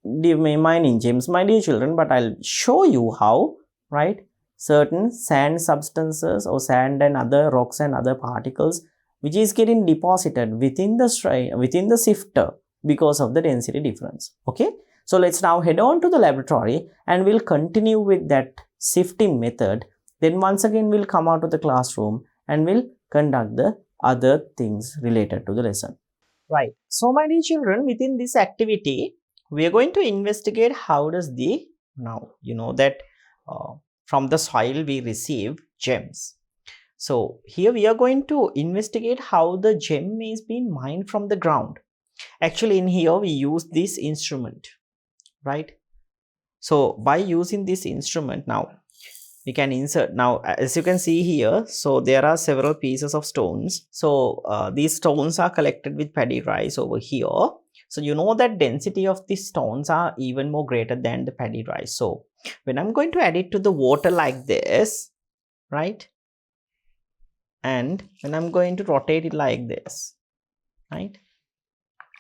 mining gems, my dear children, but I'll show you how, right, certain sand substances or sand and other rocks and other particles which is getting deposited within the sifter because of the density difference. Okay, so let's now head on to the laboratory and we'll continue with that sifting method. Then once again we'll come out of the classroom and we'll conduct the other things related to the lesson. Right, so my dear children, within this activity we are going to investigate how does the, now you know that from the soil we receive gems. So here we are going to investigate how the gem is being mined from the ground. Actually in here we use this instrument, right? So by using this instrument, now we can insert, now as you can see here, so there are several pieces of stones. So these stones are collected with paddy rice over here. So you know that density of these stones are even more greater than the paddy rice. So when I'm going to add it to the water like this, right, and when I'm going to rotate it like this, right,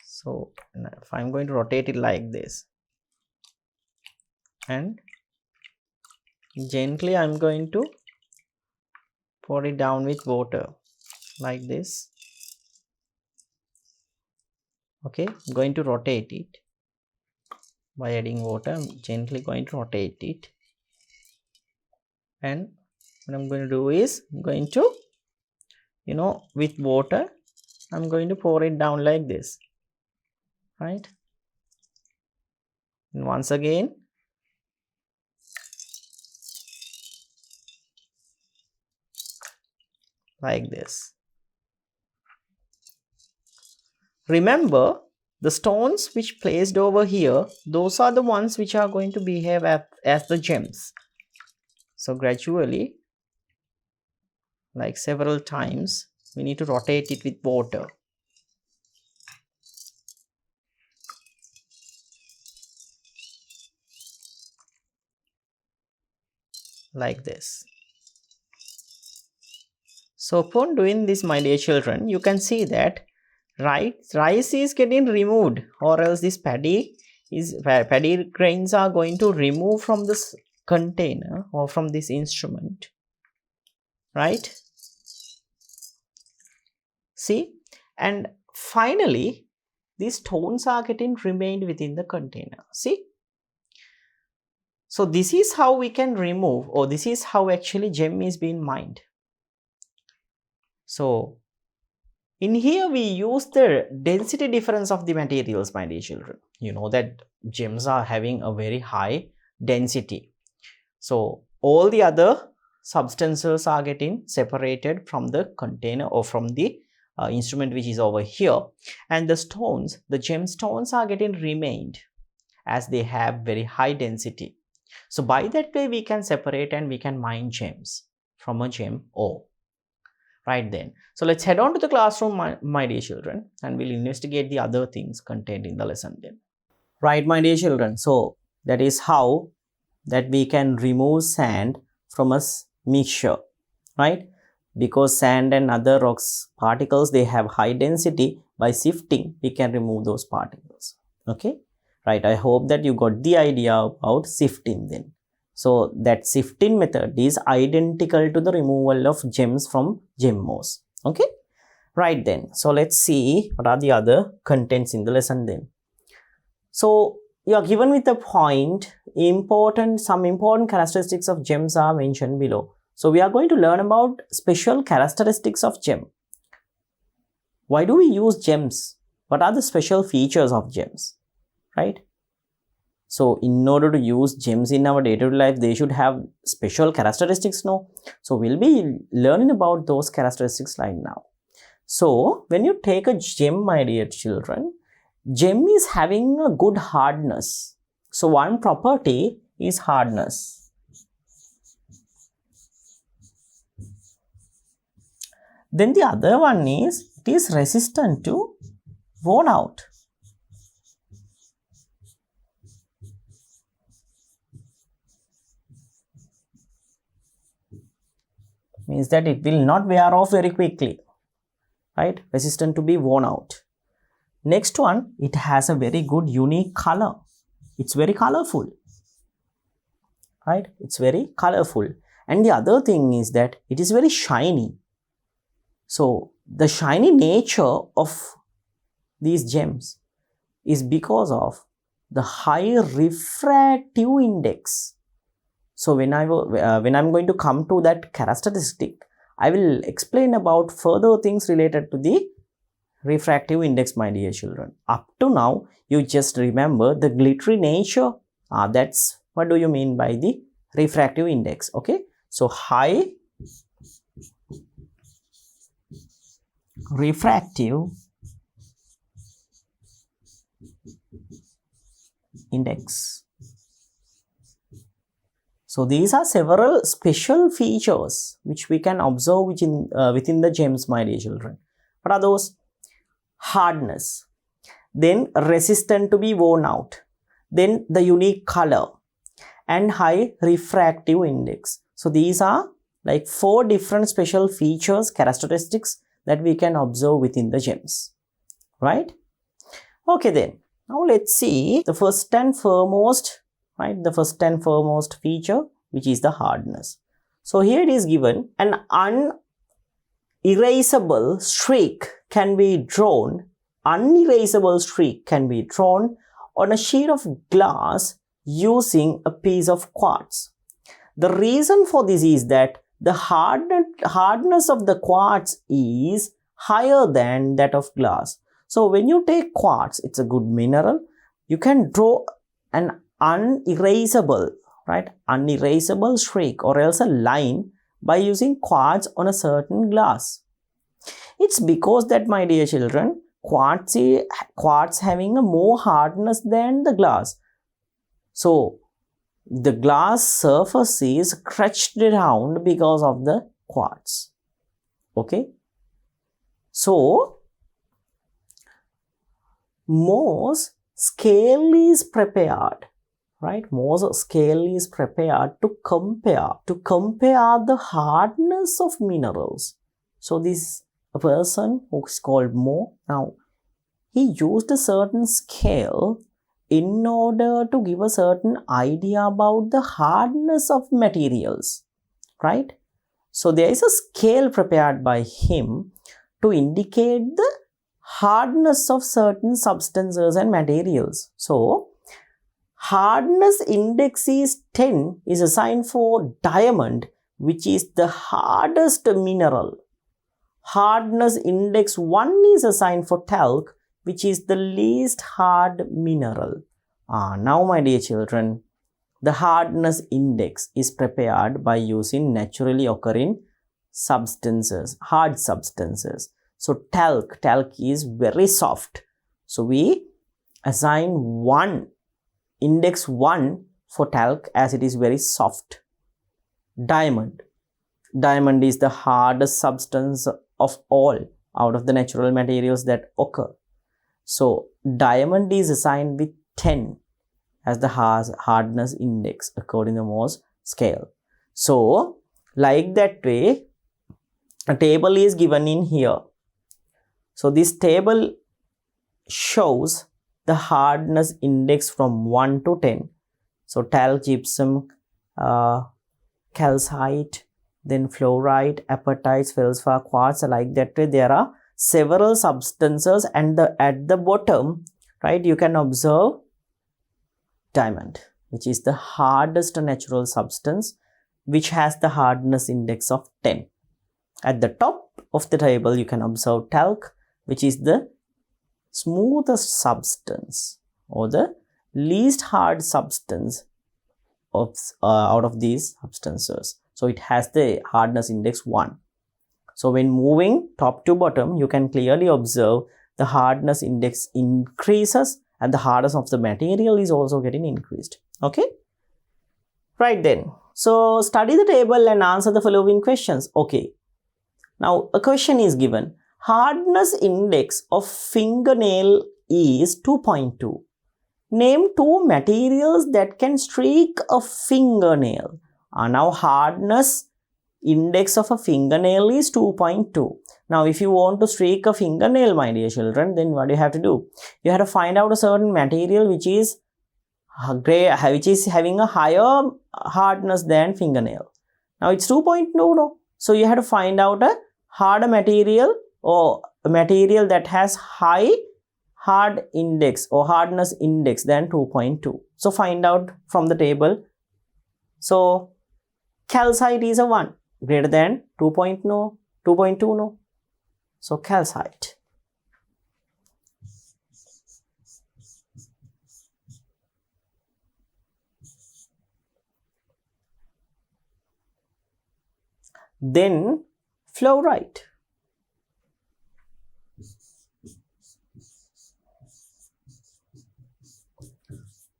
so if I'm going to rotate it like this and gently I'm going to pour it down with water like this. Okay, I'm going to rotate it by adding water. I'm gently going to rotate it, and what I'm going to do is I'm going to, you know, with water I'm going to pour it down like this, right, and once again like this. Remember, the stones which placed over here, those are the ones which are going to behave as the gems. So gradually, like several times, we need to rotate it with water. Like this. So upon doing this, my dear children, you can see that rice is getting removed, or else this paddy grains are going to remove from this container or from this instrument, right? See, and finally these stones are getting remained within the container. See, so this is how we can remove, or this is how actually gem is being mined. So in here we use the density difference of the materials, my dear children. You know that gems are having a very high density. So all the other substances are getting separated from the container or from the instrument which is over here, and the stones, the gemstones, are getting remained as they have very high density. So by that way we can separate and we can mine gems from a gem ore. Right then, so let's head on to the classroom, my dear children, and we'll investigate the other things contained in the lesson then. Right, my dear children, so that is how that we can remove sand from a mixture, right? Because sand and other rocks particles, they have high density. By sifting we can remove those particles. Okay, right, I hope that you got the idea about sifting then. So that sifting method is identical to the removal of gems from gem ores. Okay, right then, so let's see what are the other contents in the lesson then. So you are given with a point, some important characteristics of gems are mentioned below. So we are going to learn about special characteristics of gem. Why do we use gems? What are the special features of gems, right? So in order to use gems in our day-to-day life, they should have special characteristics, no? So we'll be learning about those characteristics right now. So when you take a gem, my dear children, gem is having a good hardness. So one property is hardness. Then the other one is it is resistant to worn out. is that it will not wear off very quickly, right? Resistant to be worn out. Next one, it has a very good unique color. It's very colorful, right? It's very colorful. And the other thing is that it is very shiny. So the shiny nature of these gems is because of the high refractive index. So when I'm going to come to that characteristic, I will explain about further things related to the refractive index, my dear children. Up to now, you just remember the glittery nature. That's what do you mean by the refractive index, okay? So high refractive index. So these are several special features which we can observe within the gems, my dear children. What are those? Hardness, then resistant to be worn out, then the unique color, and high refractive index. So these are like 4 different special features, characteristics that we can observe within the gems, right? Okay, then now let's see the first and foremost, right? The first and foremost feature, which is the hardness. So here it is given, an unerasable streak can be drawn. Unerasable streak can be drawn on a sheet of glass using a piece of quartz. The reason for this is that the hardness of the quartz is higher than that of glass. So when you take quartz, it's a good mineral. You can draw an unerasable, right? Unerasable streak or else a line by using quartz on a certain glass. It's because that, my dear children, quartz having a more hardness than the glass. So the glass surface is scratched around because of the quartz. Okay. So Mohs scale is prepared, right? Mohs scale is prepared to compare the hardness of minerals. So this person who is called Mohs, now he used a certain scale in order to give a certain idea about the hardness of materials, right? So there is a scale prepared by him to indicate the hardness of certain substances and materials. So hardness index is 10 is assigned for diamond, which is the hardest mineral. Hardness index 1 is assigned for talc, which is the least hard mineral. Now, my dear children, the hardness index is prepared by using naturally occurring substances, hard substances. So talc is very soft. So we assign index 1 for talc as it is very soft. Diamond is the hardest substance of all out of the natural materials that occur. So diamond is assigned with 10 as the hardness index according to Mohs scale. So like that way, a table is given in here. So this table shows the hardness index from 1 to 10. So talc, gypsum, calcite, then fluorite, apatite, feldspar, quartz, like that way. There are several substances, and at the bottom, right, you can observe diamond, which is the hardest natural substance, which has the hardness index of 10. At the top of the table, you can observe talc, which is the smoothest substance or the least hard substance out of these substances. So it has the hardness index 1. So when moving top to bottom, you can clearly observe the hardness index increases and the hardness of the material is also getting increased. Okay. Right then. So study the table and answer the following questions. Okay. Now a question is given. Hardness index of fingernail is 2.2. Name 2 materials that can streak a fingernail. Now hardness index of a fingernail is 2.2. Now, if you want to streak a fingernail, my dear children, then what do you have to do? You have to find out a certain material which is having a higher hardness than fingernail. Now, it's 2.2, no? So, you have to find out a harder material or a material that has high hard index or hardness index than 2.2. So, find out from the table. So, calcite is a 1 greater than 2.2, no? So, calcite. Then, fluorite.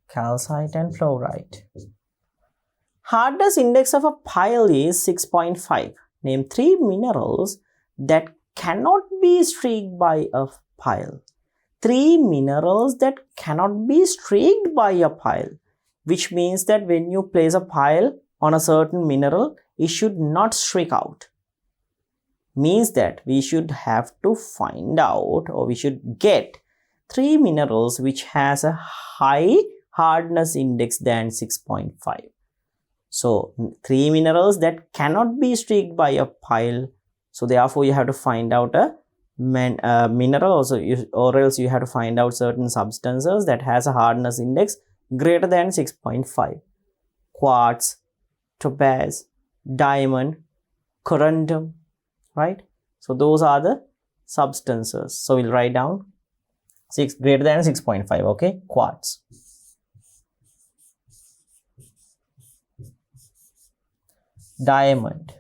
Calcite and fluorite. Hardness index of a pile is 6.5. Name 3 minerals that cannot be streaked by a pile. 3 minerals that cannot be streaked by a pile, which means that when you place a pile on a certain mineral, it should not streak out. Means that we should have to find out, or we should get 3 minerals which has a high hardness index than 6.5. So, 3 minerals that cannot be streaked by a pile. So, therefore, you have to find out a mineral also, or else you have to find out certain substances that has a hardness index greater than 6.5. Quartz, topaz, diamond, corundum, right? So, those are the substances. So, we'll write down 6 greater than 6.5, okay? Quartz. Diamond,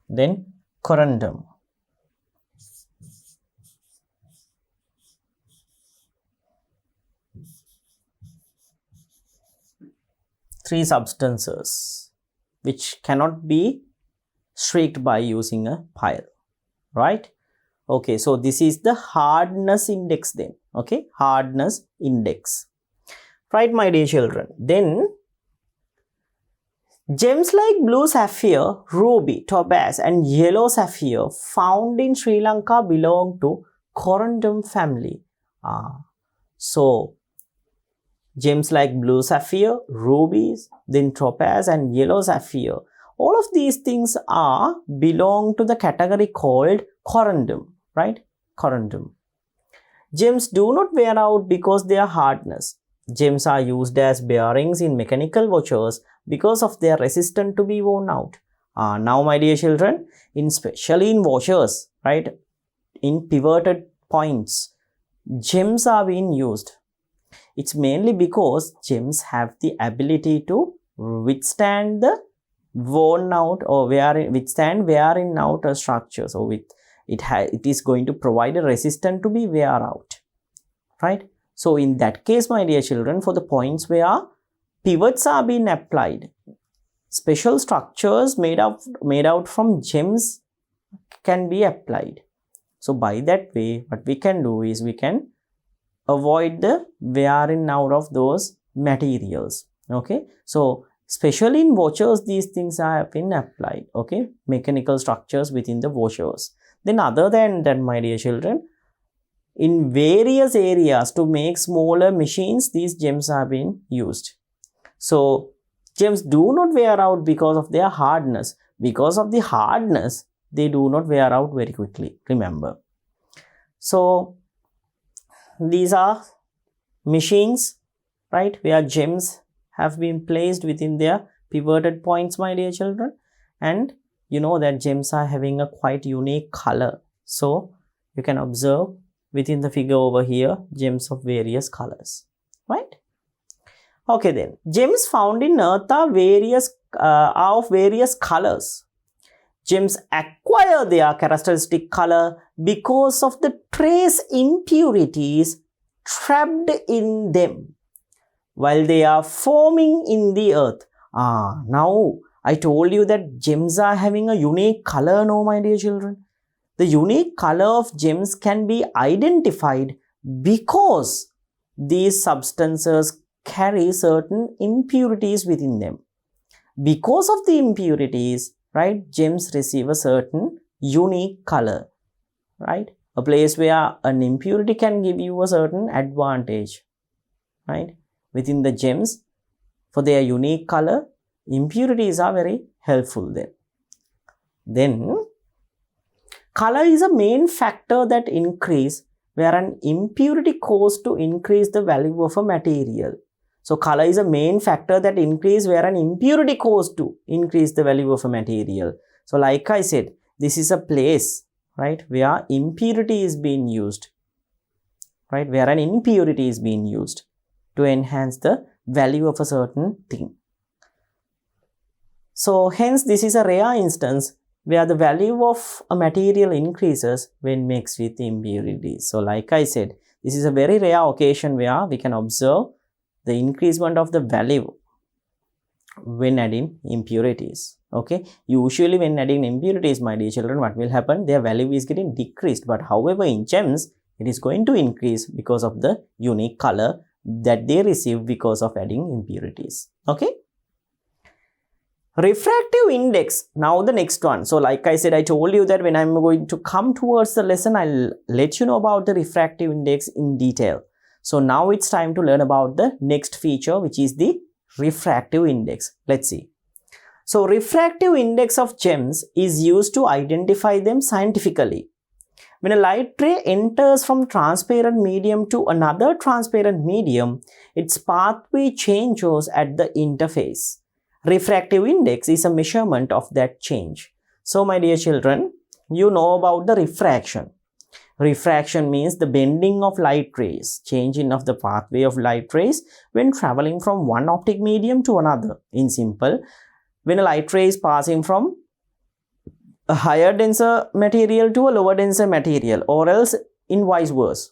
then corundum, three substances which cannot be streaked by using a pile, right? Okay, so this is the hardness index then, okay? Hardness index. Right, my dear children. Then, gems like blue sapphire, ruby, topaz and yellow sapphire found in Sri Lanka belong to corundum family. So, gems like blue sapphire, rubies, then topaz and yellow sapphire. All of these things belong to the category called corundum, right? Corundum. Gems do not wear out because they are hardness. Gems are used as bearings in mechanical watches because of their resistance to be worn out. Now, my dear children, especially in watches, right, in pivoted points, gems are being used. It's mainly because gems have the ability to withstand the worn out or withstand wearing out a structure. So, it is going to provide a resistance to be wear out, right? So, in that case, my dear children, for the points where pivots are being applied, special structures made out from gems can be applied. So, by that way, what we can do is we can avoid the wearing out of those materials, okay? So, especially in watches, these things have been applied, okay? Mechanical structures within the watches. Then, other than that, my dear children, in various areas to make smaller machines, these gems have been used. So, gems do not wear out because of their hardness. Because of the hardness, they do not wear out very quickly, remember. So, these are machines, right, where gems have been placed within their pivoted points, my dear children. And you know that gems are having a quite unique color. So, you can observe within the figure over here, gems of various colors, right? Okay then, gems found in earth are of various colors. Gems acquire their characteristic color because of the trace impurities trapped in them while they are forming in the earth. Now I told you that gems are having a unique color, no, my dear children. The unique color of gems can be identified because these substances carry certain impurities within them. Because of the impurities, right, gems receive a certain unique color, right? A place where an impurity can give you a certain advantage, right? Within the gems, for their unique color, impurities are very helpful then. Then, color is a main factor that increase where an impurity causes to increase the value of a material. So, color is a main factor that increase where an impurity causes to increase the value of a material. So, like I said, this is a place, right, where impurity is being used, right, where an impurity is being used to enhance the value of a certain thing. So, hence this is a rare instance where the value of a material increases when mixed with impurities. So, like I said, this is a very rare occasion where we can observe the increasement of the value when adding impurities. Okay, usually when adding impurities, my dear children, what will happen? Their value is getting decreased, but however in gems, it is going to increase because of the unique color that they receive because of adding impurities. Okay. Refractive index, now the next one. So like I said, I told you that when I'm going to come towards the lesson, I'll let you know about the refractive index in detail. So now it's time to learn about the next feature, which is the refractive index. Let's see. So refractive index of gems is used to identify them scientifically. When a light ray enters from transparent medium to another transparent medium, its pathway changes at the interface. Refractive index is a measurement of that change. So my dear children, you know about the refraction. Refraction means the bending of light rays, changing of the pathway of light rays when traveling from one optic medium to another. In simple, when a light ray is passing from a higher denser material to a lower denser material, or else in vice versa,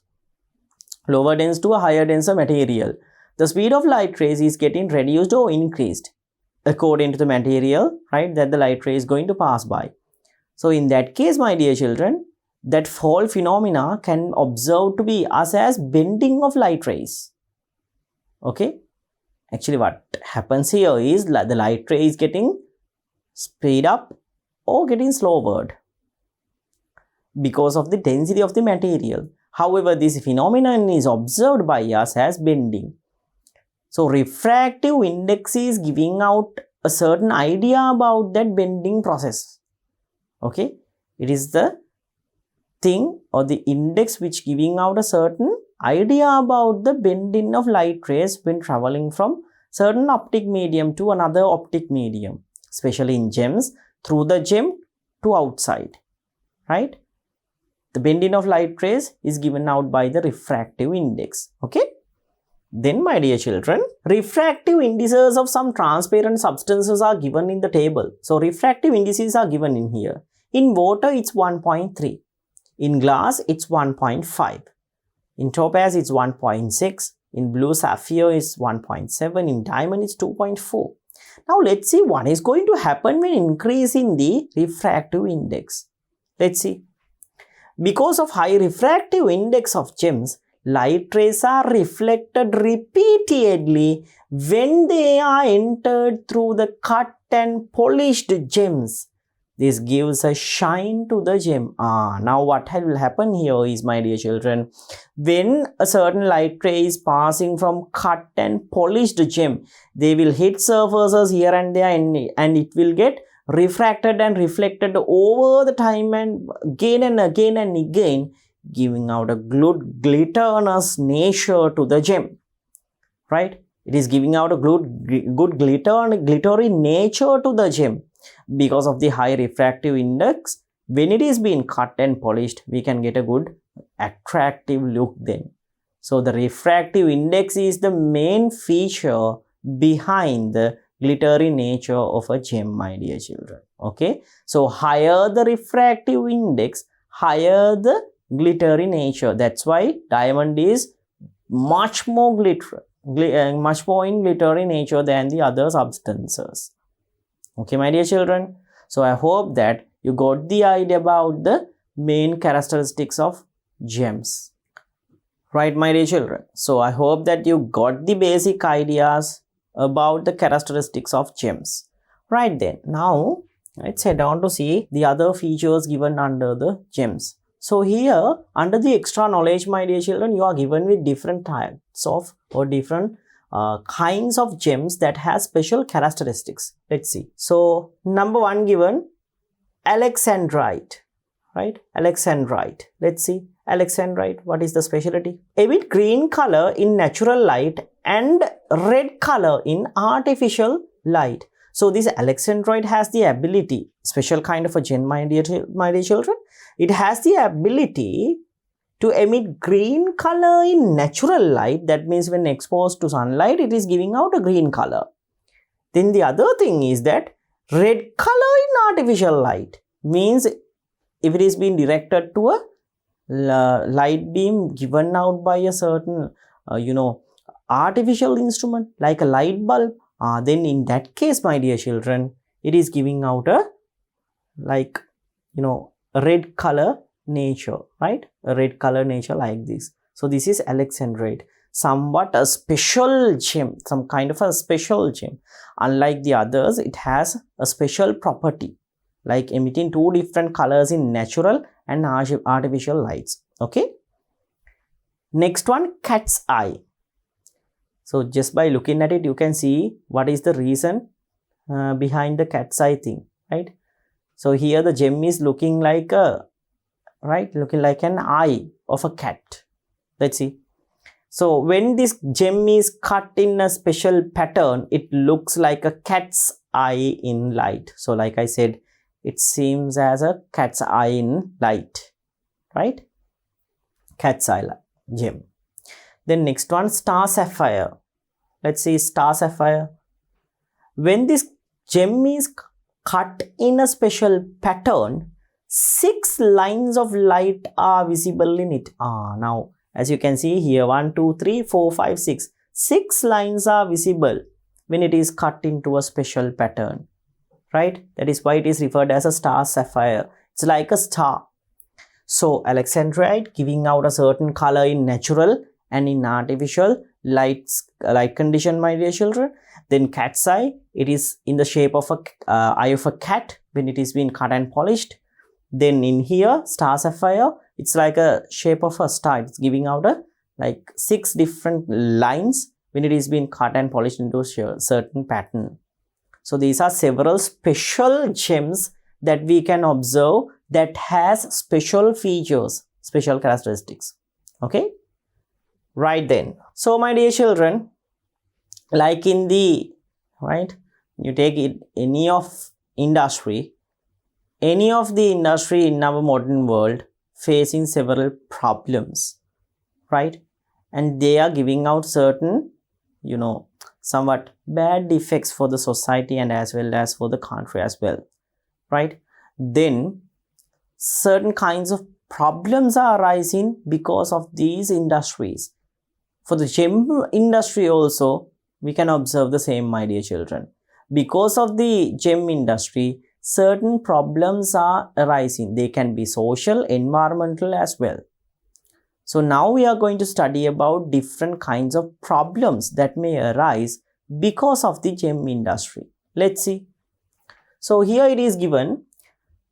lower dense to a higher denser material, the speed of light rays is getting reduced or increased according to the material, right, that the light ray is going to pass by. So in that case, my dear children, that fall phenomena can observe to be as bending of light rays. Okay, actually what happens here is the light ray is getting speed up or getting slowered because of the density of the material. However, this phenomenon is observed by us as bending. So refractive index is giving out a certain idea about that bending process. Okay, it is the thing or the index which giving out a certain idea about the bending of light rays when traveling from certain optic medium to another optic medium, especially in gems, through the gem to outside, right? The bending of light rays is given out by the refractive index. Okay. Then, my dear children, refractive indices of some transparent substances are given in the table. So, refractive indices are given in here. In water, it's 1.3. In glass, it's 1.5. In topaz, it's 1.6. In blue sapphire, it's 1.7. In diamond, it's 2.4. Now, let's see what is going to happen when increasing the refractive index. Let's see. Because of high refractive index of gems, light rays are reflected repeatedly when they are entered through the cut and polished gems. This gives a shine to the gem. Now what will happen here is, my dear children, when a certain light ray is passing from cut and polished gem, they will hit surfaces here and there, and it will get refracted and reflected over the time and again and again and again, giving out a good glitterous nature to the gem, right? It is giving out a good glittery nature to the gem. Because of the high refractive index, when it is being cut and polished, we can get a good attractive look then. So the refractive index is the main feature behind the glittery nature of a gem, my dear children. Okay, so higher the refractive index, higher the glittery nature. That's why diamond is much more in glittery nature than the other substances. Okay, my dear children. So I hope that you got the idea about the main characteristics of gems. Right, my dear children? So I hope that you got the basic ideas about the characteristics of gems. Right then, now let's head on to see the other features given under the gems. So here, under the extra knowledge, my dear children, you are given with different types of or different kinds of gems that has special characteristics. Let's see. So number one given, alexandrite, right? Alexandrite. Let's see. Alexandrite, what is the specialty? Emit green color in natural light and red color in artificial light. So this alexandrite has the ability, special kind of a gem, my dear children. It has the ability to emit green color in natural light. That means when exposed to sunlight, it is giving out a green color. Then the other thing is that red color in artificial light means if it is being directed to a light beam given out by a certain artificial instrument like a light bulb, then in that case, my dear children, it is giving out a red color nature, right? A red color nature like this. So this is alexandrite, somewhat a special gem, some kind of a special gem. Unlike the others, it has a special property like emitting two different colors in natural and artificial lights. Okay. Next one, cat's eye. So just by looking at it, you can see what is the reason behind the cat's eye thing, right? So here the gem is looking like looking like an eye of a cat. Let's see. So when this gem is cut in a special pattern, it looks like a cat's eye in light. So like I said, it seems as a cat's eye in light, right? Cat's eye gem. Then next one, star sapphire. Let's see, star sapphire. When this gem is cut in a special pattern, 6 lines of light are visible in it. Now, as you can see here, 1, 2, 3, 4, 5, 6. 6 lines are visible when it is cut into a special pattern, right? That is why it is referred as a star sapphire. It's like a star. So, alexandrite giving out a certain color in natural and in artificial light condition, my dear children. Then cat's eye, it is in the shape of a eye of a cat when it is being cut and polished. Then in here, star sapphire, it's like a shape of a star. It's giving out a 6 different lines when it is being cut and polished into a certain pattern. So these are several special gems that we can observe that has special features, special characteristics. Okay. Right then. So my dear children, like in the, you take it, any of the industry in our modern world facing several problems, right? And they are giving out certain, somewhat bad effects for the society and as well as for the country as well, right? Then certain kinds of problems are arising because of these industries. For the gem industry also, we can observe the same, my dear children. Because of the gem industry, certain problems are arising. They can be social, environmental as well. So now we are going to study about different kinds of problems that may arise because of the gem industry. Let's see. So here it is given,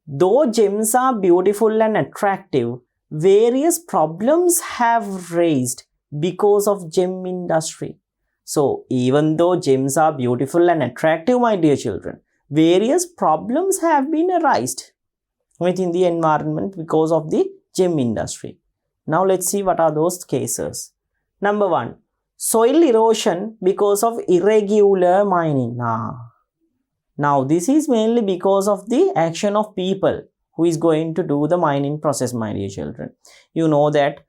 though gems are beautiful and attractive, various problems have raised because of gem industry. So even though gems are beautiful and attractive, my dear children, various problems have been arised within the environment because of the gem industry. Now let's see what are those cases. Number 1, soil erosion because of irregular mining. Now this is mainly because of the action of people who is going to do the mining process, my dear children. You know that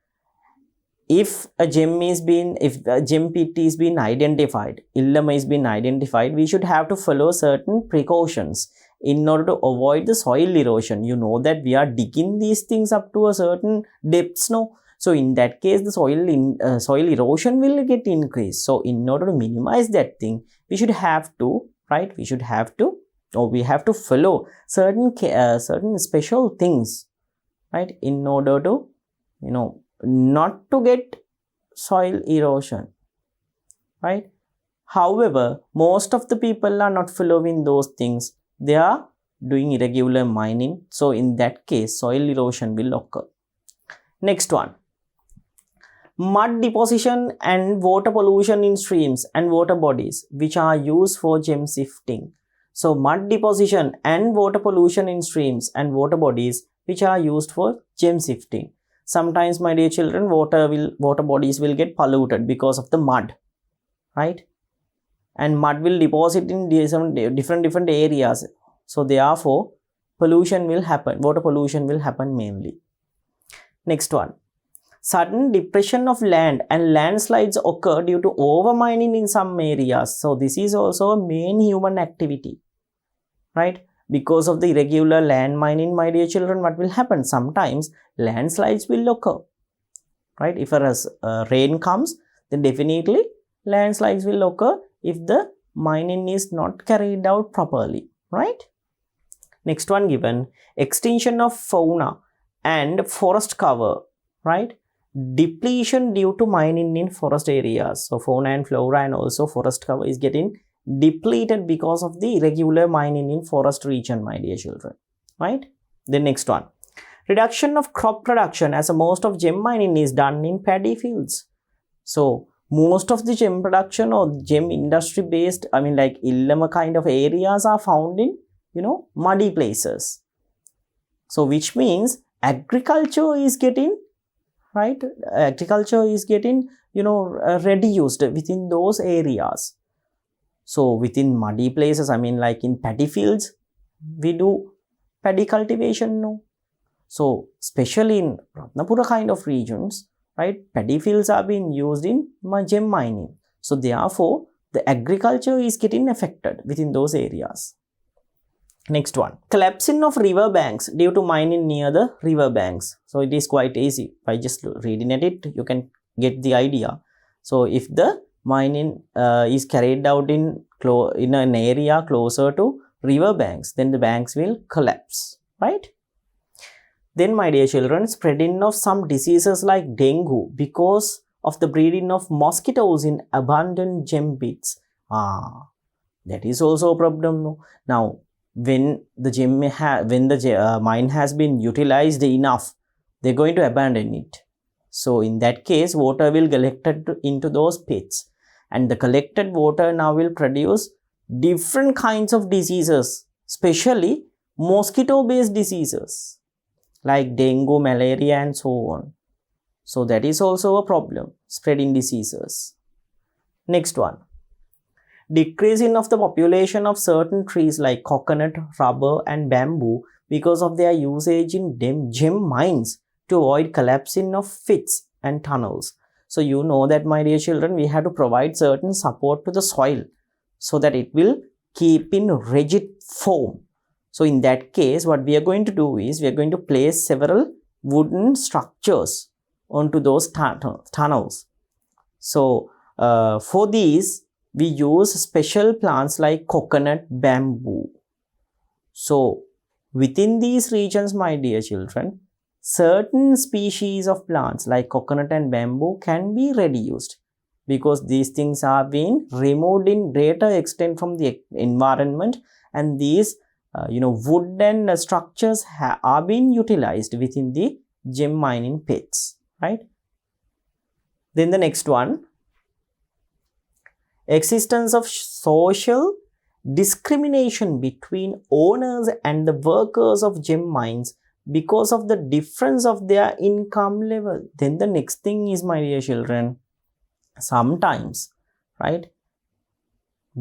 if a gem pit is being identified, Illam is being identified, we should have to follow certain precautions in order to avoid the soil erosion. You know that we are digging these things up to a certain depths, no? So in that case, the soil erosion will get increased. So in order to minimize that thing, we should have to, we have to follow certain special things, right? In order to, not to get soil erosion, right? However, most of the people are not following those things. They are doing irregular mining. So in that case, soil erosion will occur. Next one, mud deposition and water pollution in streams and water bodies which are used for gem shifting. So mud deposition and water pollution in streams and water bodies which are used for gem shifting. Sometimes, my dear children, water bodies will get polluted because of the mud, right? And mud will deposit in different areas. So therefore, pollution will happen. Water pollution will happen mainly. Next one, sudden depression of land and landslides occur due to overmining in some areas. So this is also a main human activity, right? Because of the irregular land mining, my dear children, what will happen? Sometimes landslides will occur, right? If rain comes, then definitely landslides will occur if the mining is not carried out properly, right? Next one given, extinction of fauna and forest cover, right? Depletion due to mining in forest areas. So fauna and flora and also forest cover is getting depleted because of the irregular mining in forest region, my dear children, right? The next one, reduction of crop production, as most of gem mining is done in paddy fields. So most of the gem production or gem industry based, like Illama kind of areas are found in, muddy places. So which means agriculture is getting, right? Agriculture is getting, reduced within those areas. So within muddy places, like in paddy fields, we do paddy cultivation, no? So especially in Ratnapura kind of regions, right, paddy fields are being used in gem mining. So therefore, the agriculture is getting affected within those areas. Next one, collapsing of river banks due to mining near the river banks. So it is quite easy. By just reading at it, you can get the idea. So if the mining is carried out in an area closer to river banks, then the banks will collapse, right? Then, my dear children, spreading of some diseases like dengue because of the breeding of mosquitoes in abandoned gem pits. That is also a problem. No? Now, when the mine has been utilized enough, they're going to abandon it. So in that case, water will collect into those pits, and the collected water now will produce different kinds of diseases, especially mosquito-based diseases like dengue, malaria, and so on. So that is also a problem, spreading diseases. Next one, decreasing of the population of certain trees like coconut, rubber, and bamboo because of their usage in gem mines to avoid collapsing of pits and tunnels. So you know that, my dear children, we have to provide certain support to the soil so that it will keep in rigid form. So in that case, what we are going to do is we are going to place several wooden structures onto those tunnels. So for these, we use special plants like coconut, bamboo. So within these regions, my dear children, certain species of plants like coconut and bamboo can be reduced because these things are being removed in greater extent from the environment, and these wooden structures are being utilized within the gem mining pits, right? Then the next one, existence of social discrimination between owners and the workers of gem mines because of the difference of their income level. Then the next thing is, my dear children, sometimes, right,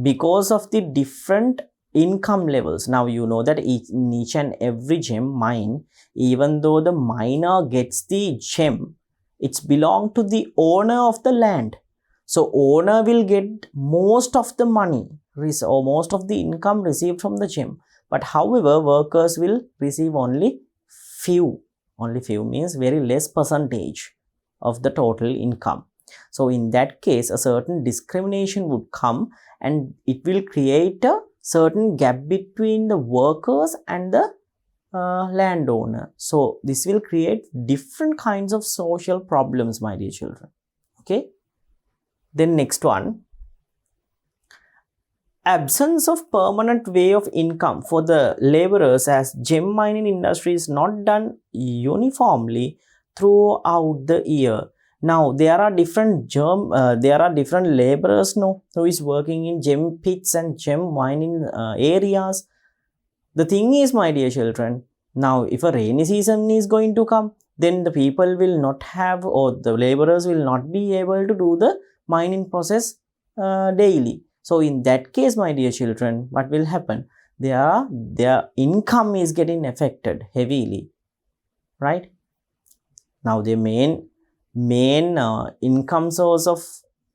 because of the different income levels. Now you know that in each and every gem mine, even though the miner gets the gem, it's belong to the owner of the land. So owner will get most of the money or most of the income received from the gem. But however, workers will receive only few. Only few means very less percentage of the total income. So in that case, a certain discrimination would come, and it will create a certain gap between the workers and the landowner. So this will create different kinds of social problems, my dear children. Okay. Then next one, absence of permanent way of income for the laborers, as gem mining industry is not done uniformly throughout the year. Now there are different laborers who is working in gem pits and gem mining areas. The thing is, my dear children, now if a rainy season is going to come, then the people will not have, or the laborers will not be able to do the mining process daily. So in that case, my dear children, what will happen? Their income is getting affected heavily, right? Now the main income source of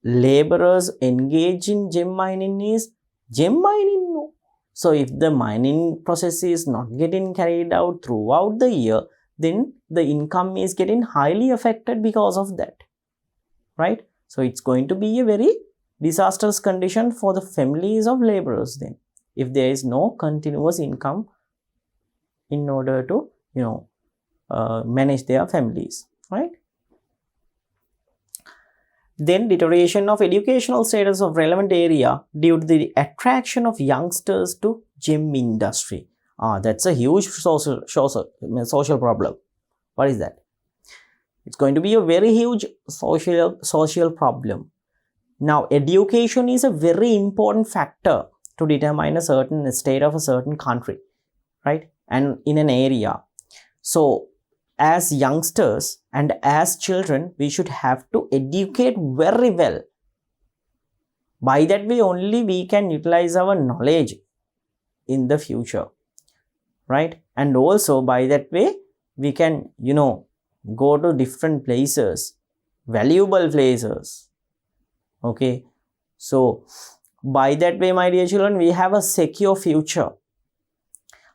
laborers engaged in gem mining is gem mining. No. So if the mining process is not getting carried out throughout the year, then the income is getting highly affected because of that, right? So it's going to be a very disastrous condition for the families of laborers then, if there is no continuous income in order to manage their families, right? Then deterioration of educational status of relevant area due to the attraction of youngsters to gem industry. That's a huge social problem. What is that? It's going to be a very huge social problem. Now, education is a very important factor to determine a certain state of a certain country, right? And in an area. So, as youngsters and as children, we should have to educate very well. By that way only we can utilize our knowledge in the future, right? And also by that way we can, go to different places, valuable places. Okay, so by that way, my dear children, we have a secure future.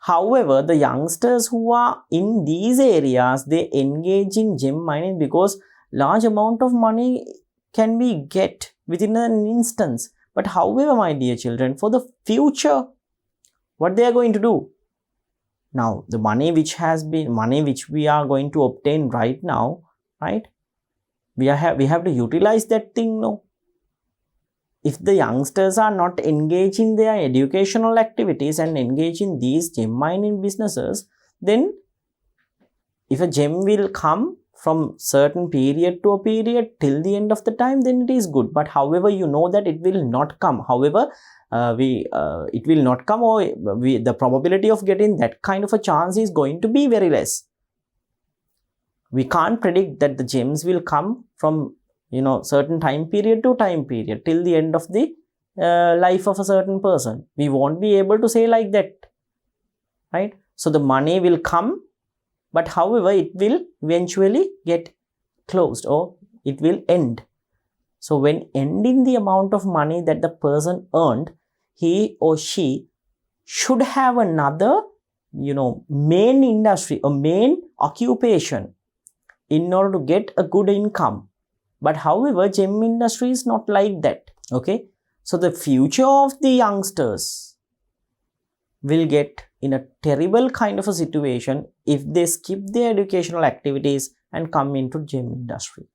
However, the youngsters who are in these areas, they engage in gem mining because large amount of money can be get within an instance. But however, my dear children, for the future, what they are going to do? Now, the money which we are going to obtain right now, right? We have to utilize that thing, no? If the youngsters are not engaging their educational activities and engage in these gem mining businesses, then if a gem will come from certain period to a period till the end of the time, then it is good. But however, you know that it will not come. However, it will not come, or the probability of getting that kind of a chance is going to be very less. We can't predict that the gems will come from certain time period to time period till the end of the life of a certain person. We won't be able to say like that, right? So the money will come, but however it will eventually get closed or it will end. So when ending the amount of money that the person earned, he or she should have another main industry or main occupation in order to get a good income. But however, gem industry is not like that. Okay, so the future of the youngsters will get in a terrible kind of a situation if they skip their educational activities and come into gem industry.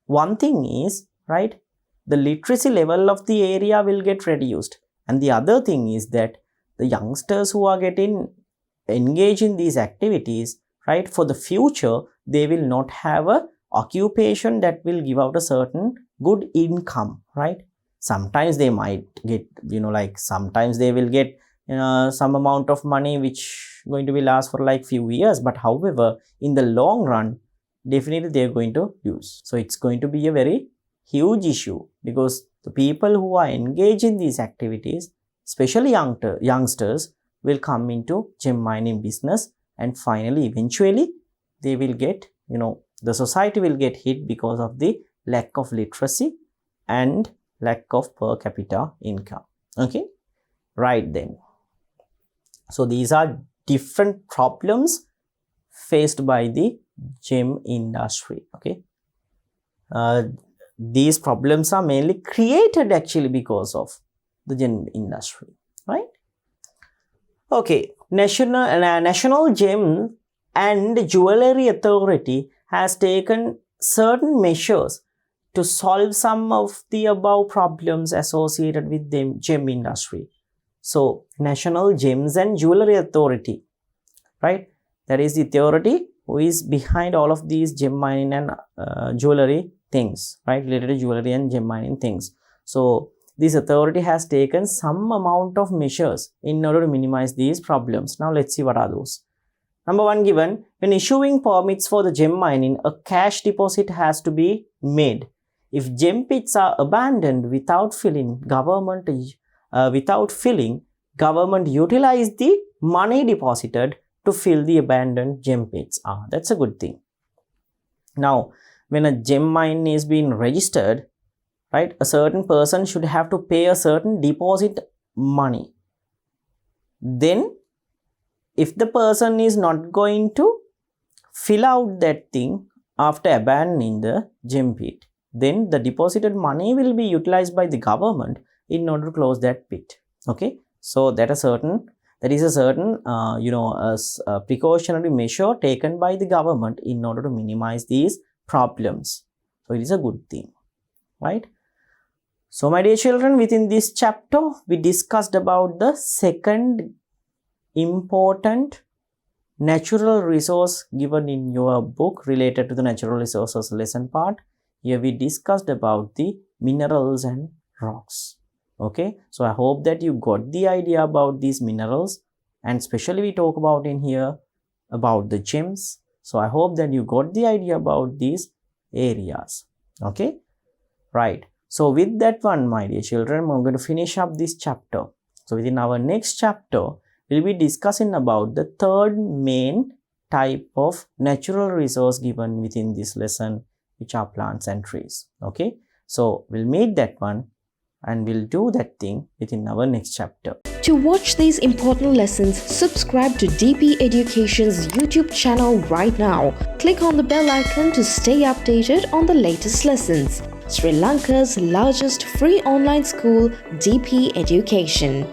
One thing is, right, the literacy level of the area will get reduced, and the other thing is that the youngsters who are getting engaged in these activities, right, for the future they will not have a occupation that will give out a certain good income, right? Sometimes they might get, sometimes they will get some amount of money which going to be last for like few years, but however in the long run definitely they are going to use. So it's going to be a very huge issue, because the people who are engaged in these activities, especially youngsters, will come into gem mining business, and finally eventually they will get, the society will get hit because of the lack of literacy and lack of per capita income. Okay, right then. So these are different problems faced by the gem industry. Okay, these problems are mainly created actually because of the gem industry, right? Okay, National Gem and Jewellery Authority has taken certain measures to solve some of the above problems associated with the gem industry. So, National Gems and Jewelry Authority, right? That is the authority who is behind all of these gem mining and jewelry things, right? Related to jewelry and gem mining things. So, this authority has taken some amount of measures in order to minimize these problems. Now, let's see what are those. Number 1 given, when issuing permits for the gem mining, a cash deposit has to be made. If gem pits are abandoned without filling, government utilize the money deposited to fill the abandoned gem pits. That's a good thing. Now, when a gem mine is being registered, right, a certain person should have to pay a certain deposit money. Then, if the person is not going to fill out that thing after abandoning the gem pit, then the deposited money will be utilized by the government in order to close that pit. Okay, so that is a certain precautionary measure taken by the government in order to minimize these problems. So it is a good thing, right? So my dear children, within this chapter we discussed about the second important natural resource given in your book related to the natural resources lesson part. Here we discussed about the minerals and rocks. Okay, so I hope that you got the idea about these minerals, and especially we talk about in here about the gems. So I hope that you got the idea about these areas. Okay, right. So with that one, my dear children, we're going to finish up this chapter. So within our next chapter, we'll be discussing about the third main type of natural resource given within this lesson, which are plants and trees. Okay, so we'll meet that one and we'll do that thing within our next chapter. To watch these important lessons, subscribe to DP Education's YouTube channel right now. Click on the bell icon to stay updated on the latest lessons. Sri Lanka's largest free online school, DP Education.